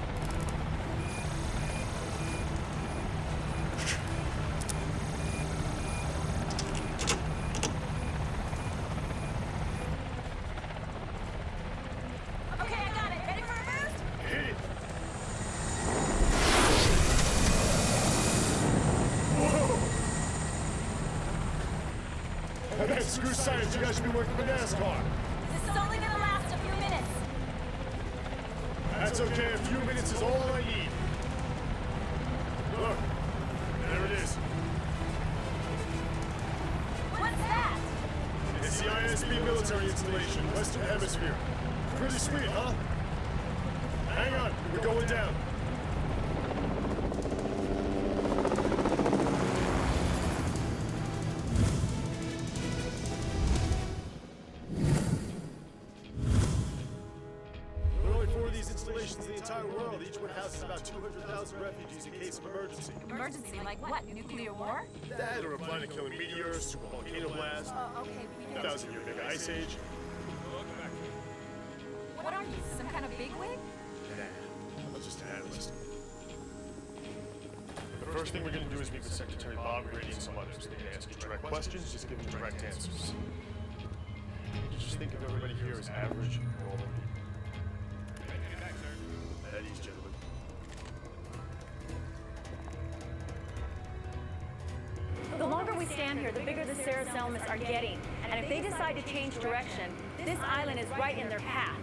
Okay, I got it. Ready for a boost? Hit it. Whoa! Hey, screw science. You guys should be working for NASCAR. This is only gonna last a few minutes. That's okay. A few minutes is all I need. Look. There it is. What's that? It's the ISB military installation, Western Hemisphere. Pretty sweet, huh? Hang on. We're going down. There are only 4 of these installations in the entire world. Each one houses about 200,000 refugees in case of emergency. Emergency, like what? Nuclear war? That or a planet-killing meteor, super volcano blast, Oh, okay. 1,000-year mega ice age. What are you, some kind of bigwig? I'm just an analyst. The first thing we're going to do is meet with Secretary Bob Grady and some others. They can ask you direct questions, just give them direct answers. You just think of everybody here as average, normal people. At ease, gentlemen. The longer we stand here, the bigger the Saraselmas are getting. And if they decide to change direction, this island is right in their path.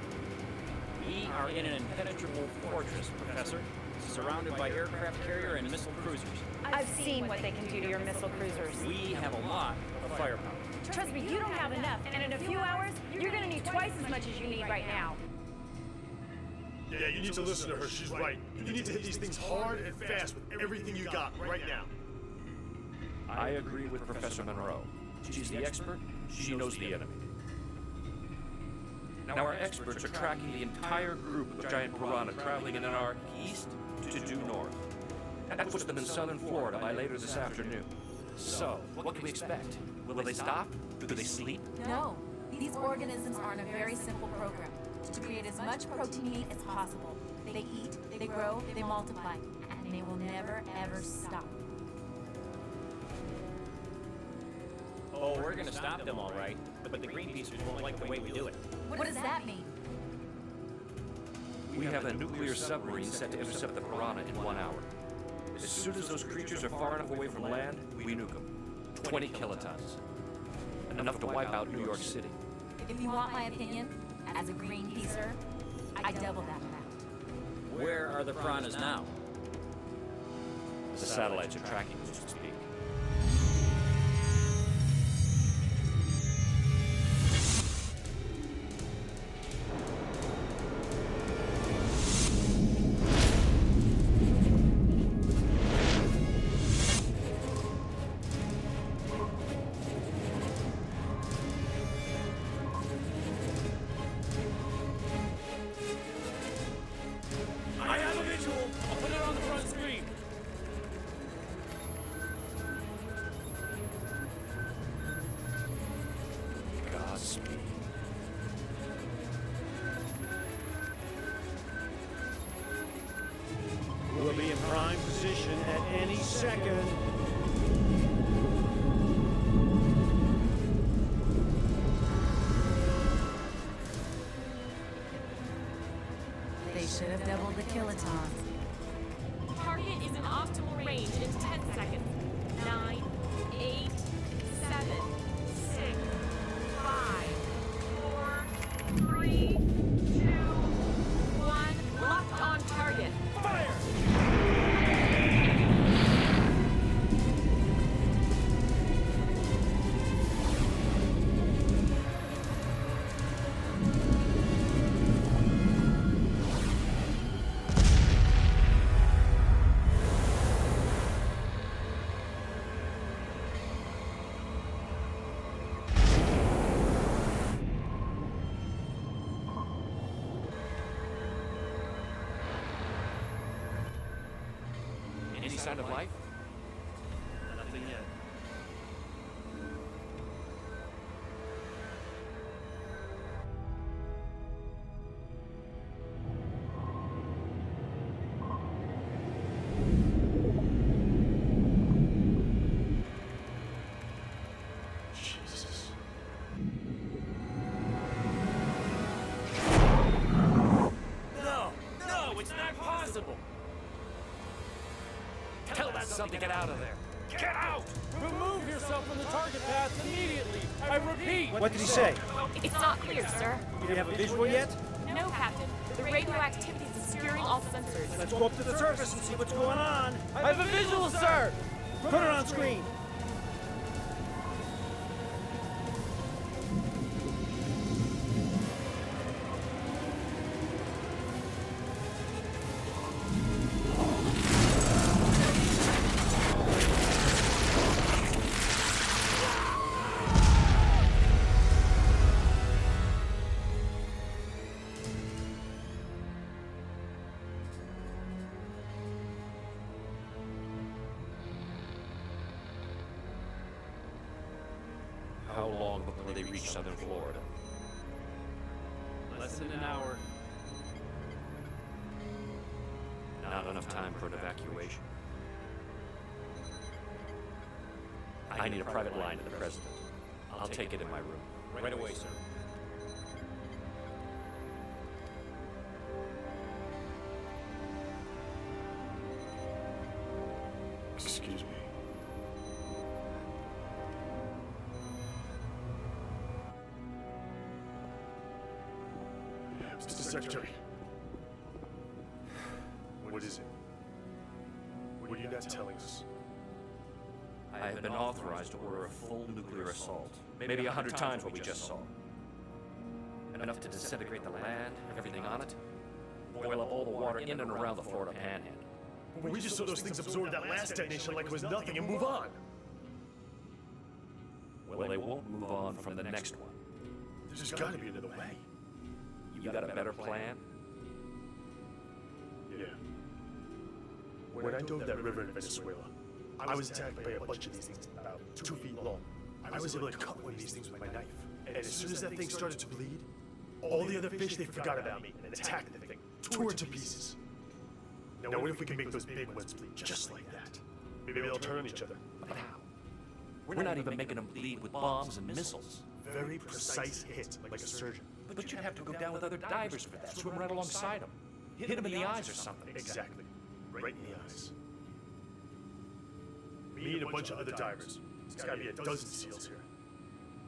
We are in an impenetrable fortress, Professor, surrounded by aircraft carrier and missile cruisers. I've seen what they can do to your missile cruisers. We have a lot of firepower. Trust me, you don't have enough. And in a few hours, you're going to need twice as much as you need right now. Yeah, you need to listen to her. She's right. You need to hit these things hard and fast with everything you got right now. I agree with Professor Monroe. She's the expert. She knows the enemy. Now our experts are tracking the entire group of giant piranha traveling in an arc east to due north. That puts them in southern Florida by later this afternoon. So, what can we expect? Will they stop? Do they sleep? No. These organisms are on a very simple program to create as much protein meat as possible. They eat, they grow, they multiply, and they will never, ever stop. Oh, we're gonna stop them all right, but the Greenpeacers won't like the way we do it. What does that mean? We have a nuclear submarine set to intercept the piranha in 1 hour. As soon as those creatures are far enough away from land, we nuke them. 20 kilotons. Enough to wipe out New York City. If you want my opinion, as a Greenpeacer, I double that amount. Where are the piranhas now? The satellites are tracking as we speak. I have a visual! I'll put it on the front screen! Godspeed. We'll be in prime position at any second. They should have doubled the kilotons. Target is in optimal range in 10 seconds. 9, 8, 7, 6, 5, sign of life? Nothing yet. Jesus. No, it's not possible. Tell that son to get out of there. Get out! Remove yourself from the target path immediately. I repeat. What did he say? It's not clear, sir. Do you have a visual yet? No, Captain. The radioactivity is obscuring all sensors. Let's go up to the surface and see what's going on. I have a visual, sir. Put it on screen. How long before they reach southern Florida? Less than an hour. Not enough time for an evacuation. I need a private line to the president. I'll take it in my room. Right away, sir. Excuse me. Mr. Secretary. What is it? What are you not telling us? I have been authorized to order a full nuclear assault. Maybe 100 times what we just saw. Enough to disintegrate the land, everything on it, boil up all the water in and around the Florida Panhandle. We just saw those things absorb that last detonation like it was nothing and move on. Well, they won't move on from the next one. There's gotta be another way. You got a better plan? Yeah. When I dove that river in Venezuela, I was attacked by a bunch of these things about 2 feet long. I was able to cut one of these things with my knife. And as soon as that thing started to bleed, all the other fish, they forgot about me and attacked the thing, tore it to pieces. Now what if we can make those big ones bleed just like that? Maybe they'll turn on each other. But how? We're not even making them bleed with bombs and missiles. Very precise hit, like a surgeon. But you'd have to go down with other divers for that. Swim right alongside them. Hit them in the eyes or something. Exactly. Right in the eyes. Me and a bunch of other divers. There's gotta be a dozen SEALs here.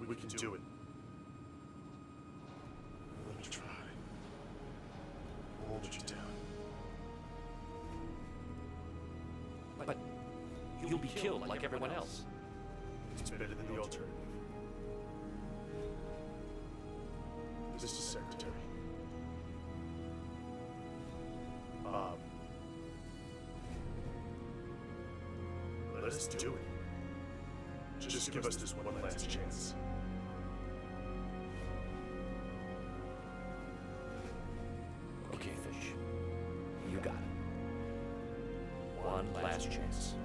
We can do it. Let me try. Hold you down. But you'll be killed like everyone else. It's better than the alternative. Mr. Secretary. Let us do it. Just give us this one last chance. Okay, Fish. You got it. One last chance.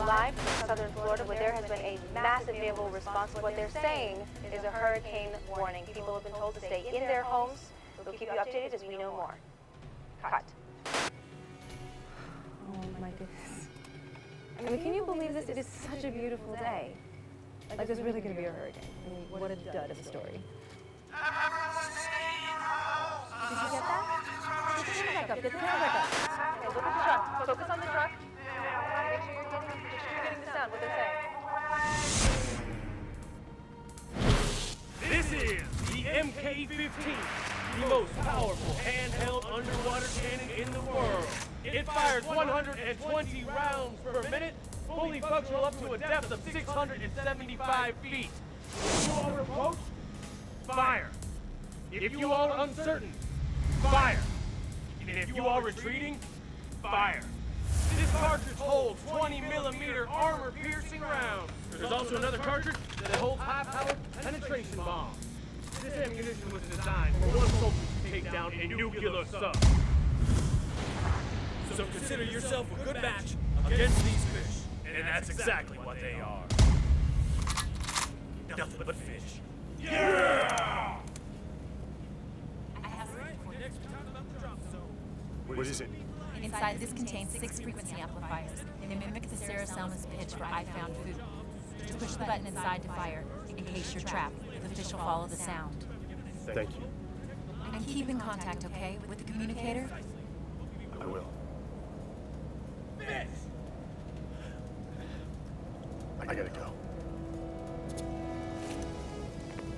Live from southern Florida, where there has been a massive naval response. What they're saying is a hurricane warning. People have been told to stay in their homes. We'll keep you updated as we know more. Cut. Oh my goodness. I mean, can you believe this? It is such a beautiful day. Like there's really going to be a hurricane. I mean, what a dud of a story. Did you get that? Get the camera back up. Get the camera back up. Okay, look at the truck. Focus on the truck. Make sure you're getting the sound, what they're saying. This is the MK-15, the most powerful handheld underwater cannon in the world. It fires 120 rounds per minute, fully functional up to a depth of 675 feet. If you all are approached, fire. If you all are uncertain, fire. And if you are retreating, fire. This cartridge holds 20mm armor-piercing rounds. There's also another cartridge that holds high-powered penetration bombs. This ammunition was designed for one soldier to take down a nuclear sub. So consider yourself a good match against these fish. And that's exactly what they are. Nothing but fish. Yeah! What is it? Inside this contains 6 frequency amplifiers. They mimic the Saraselma's pitch for I found food. Just push the button inside to fire, in case you're trapped. The fish will follow the sound. Thank you. And keep in contact, okay, with the communicator? I will. I gotta go.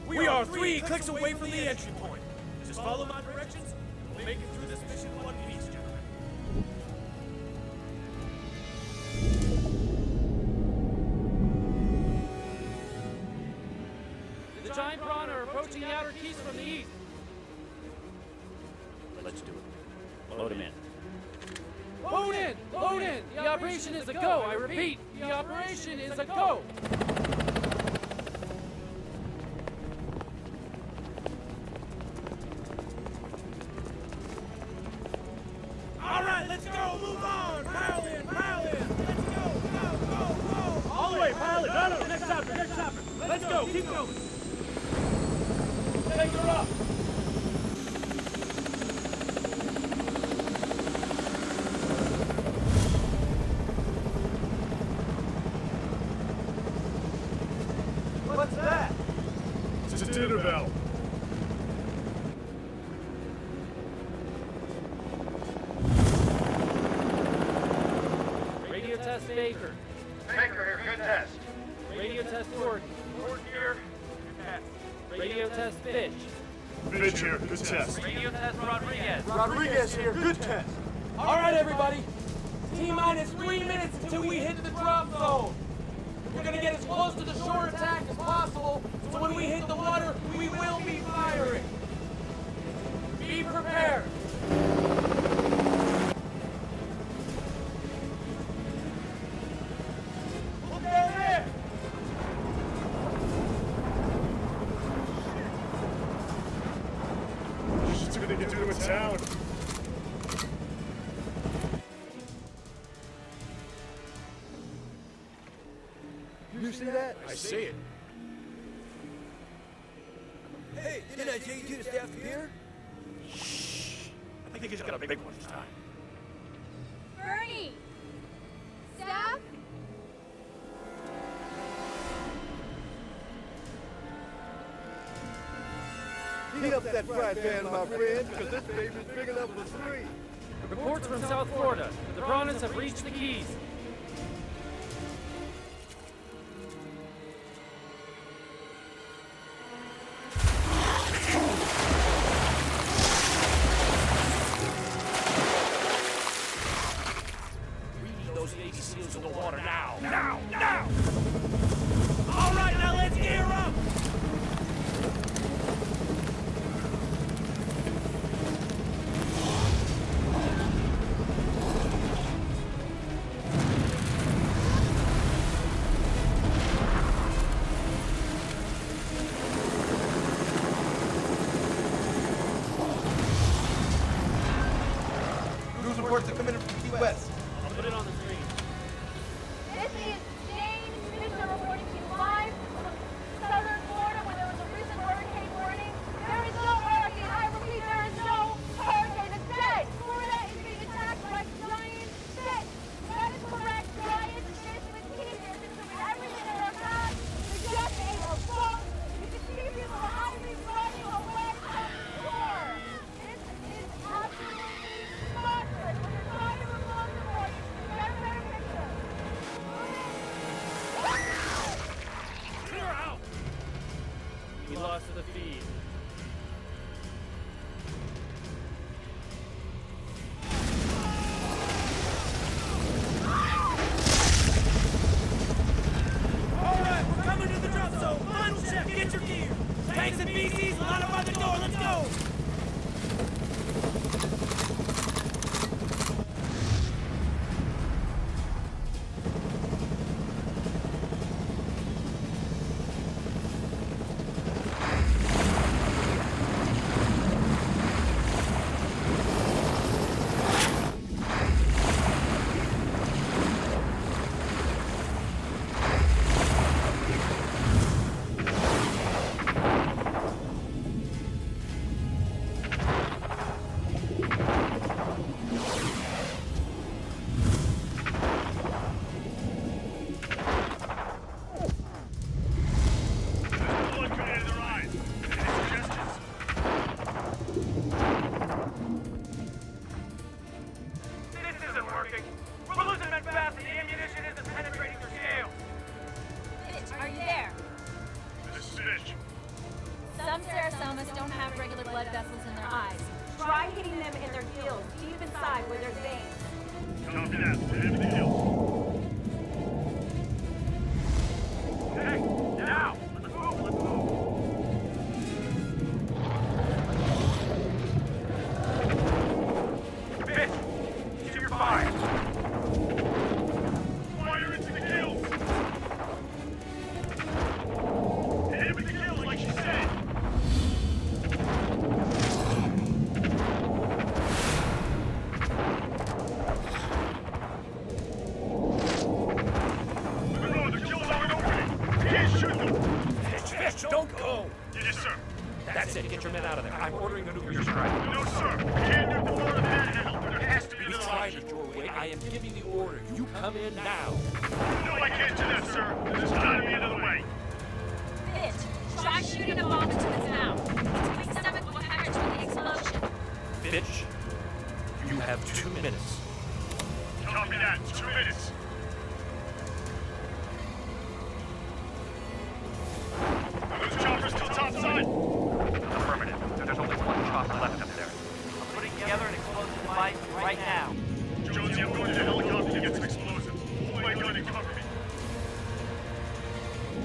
We are 3 clicks away from the entry point. Just follow my directions. We'll make it through this mission in one piece, gentlemen. The giant piranha are approaching the outer keys from the east. Let's do it. Load him in. Load in! Load in! The operation is a go! I repeat, the operation is a go! All right, let's go. Move on. Pile in. Pile in. Let's go. Go, go, go. All the way. Pile in. No. Next chopper. Next chopper. Let's go. Keep going. Take her up. What's that? It's a dinner bell. Radio test Baker. Baker here. Good test. Radio test Gordon. Gordon here. Good test. Radio test Fitch. Fitch here. Good test. Radio test Rodriguez. Rodriguez here. Good test. All right, everybody. T-minus 3 minutes until we hit the drop zone. We're gonna get as close to the shore attack as possible, so when we hit the water, we will be firing. Be prepared. Look down there. Shit's gonna get through to a town. You see that? I see it. Hey, didn't I tell you to stay off the pier? I think he's got a big one this time. Bernie! Stop! Heat up that fry pan, my friend, because this baby's big enough for 3. Reports from South Florida. The piranhas have reached the keys. Those Navy SEALs in the water now. Now! Now! All right, now let's gear up! News reports are coming in from Key West. I'll put it on the screen. This is Jane Fisher reporting to you live from southern Florida where there was a recent hurricane warning. There is no hurricane. I repeat, there is no hurricane. Instead, Florida is being attacked by giant fish. That is correct. Giant fish with teeth that can do everything in their path. They just ate a boat. You can see people behind me running away from shore. This is absolutely monstrous. When you're trying to remove the boat, you better them in their gills, deep inside where there's veins. Copy that. We're heading to the hills. Okay, now! Let's move, let's move! Bitch! Keep your fire! Fire into the gills! Hit him with the gills like she said! Don't go! Yes, sir. That's it. Get your men out of there. I'm ordering a nuclear strike. No, sir. We can't do the floor of that handle. There has to be We another tried option. it your way. I am giving the order. You come in now. No, I can't do that, sir. There's gotta be another way. Bitch, try shooting a bomb into its mouth. My stomach will hemorrhage from the explosion. Bitch, you have 2 minutes. Copy that. 2 minutes. Those choppers still topside? Affirmative. There's only one chopper left up there. I'm putting together an explosive device right now. Jonesy, I'm going to the helicopter to get some explosives. Hold my gun and cover me.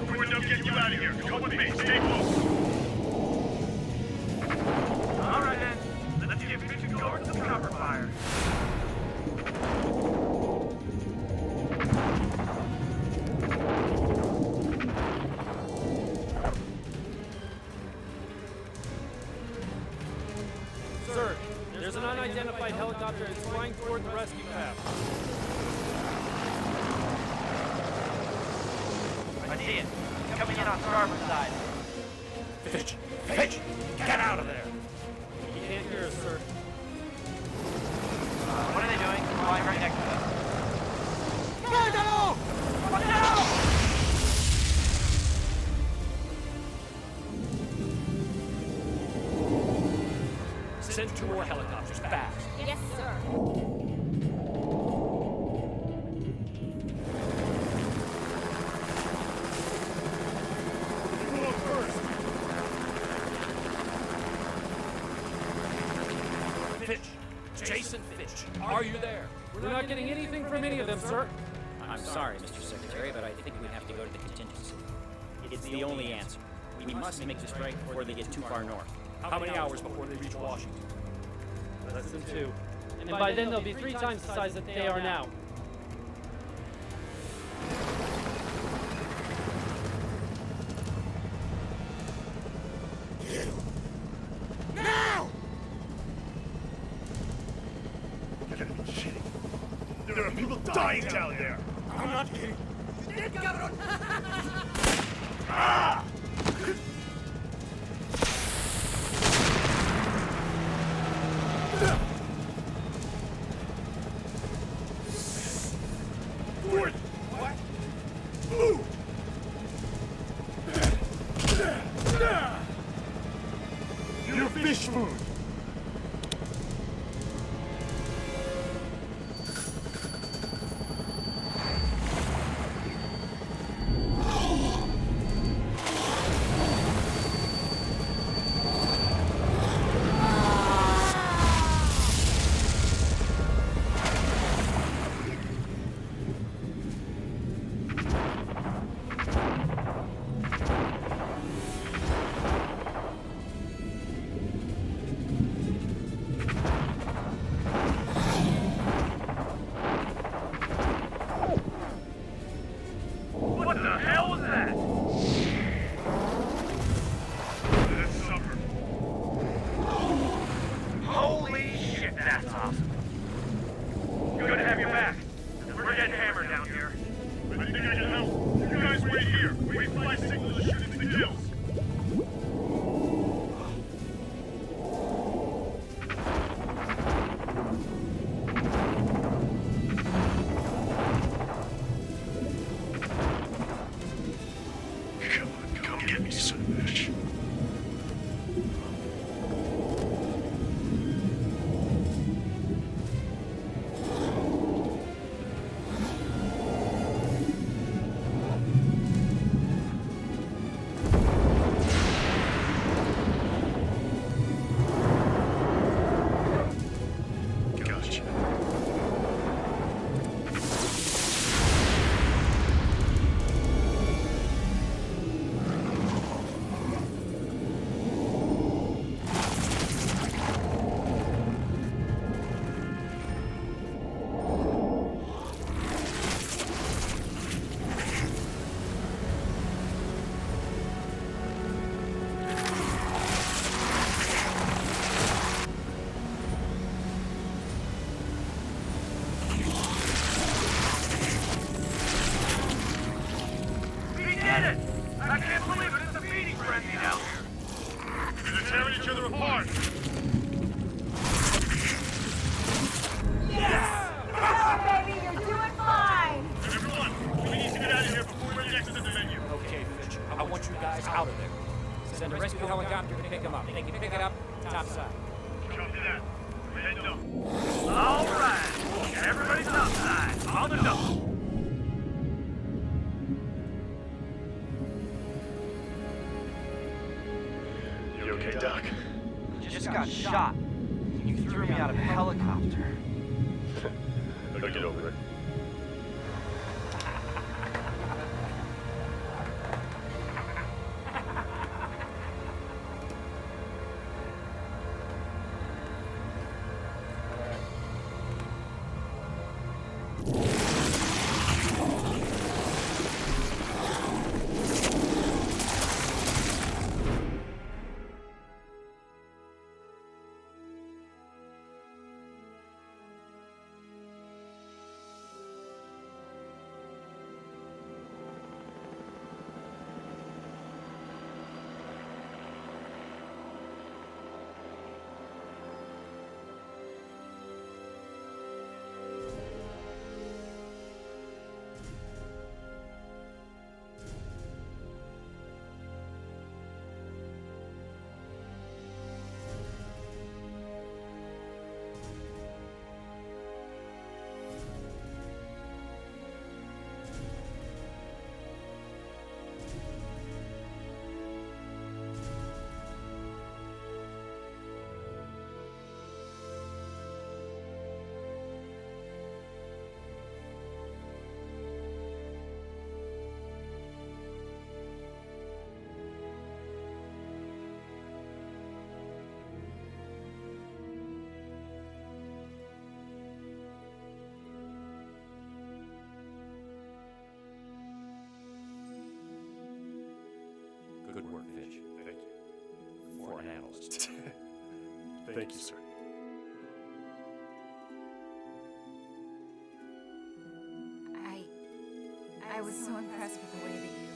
We're going to get you out of here. Come with me. Stay close. All right, then. Let's give you two guards some cover fire. Sir, there's an unidentified helicopter that's flying toward the rescue path. I see it. It's coming in on starboard side. Fitch! Fitch! Get out of there! He can't hear us, sir. What are they doing? Flying right next to us. Send 2 more helicopters fast. Yes, sir. Fitch! Jason Fitch! Are you there? We're not getting anything from any of them, sir. I'm sorry, Mr. Secretary, but I think we have to go to the contingency. It's the only answer. We must make this right before they get too far north. How many hours before they reach Washington? Less than 2. And by then they'll be 3 times the size that they are now. Now! You gotta be kidding. There are people dying down there. I'm not kidding. Ah! Forward! What? Move! Your fish food! All right. Everybody's outside. On the double. You okay, Doc? Just got shot. You threw me out of a helicopter. I'll get over it. Good work, Fitch. Thank you. For an analyst. Thank you, sir. I was so impressed with the way that you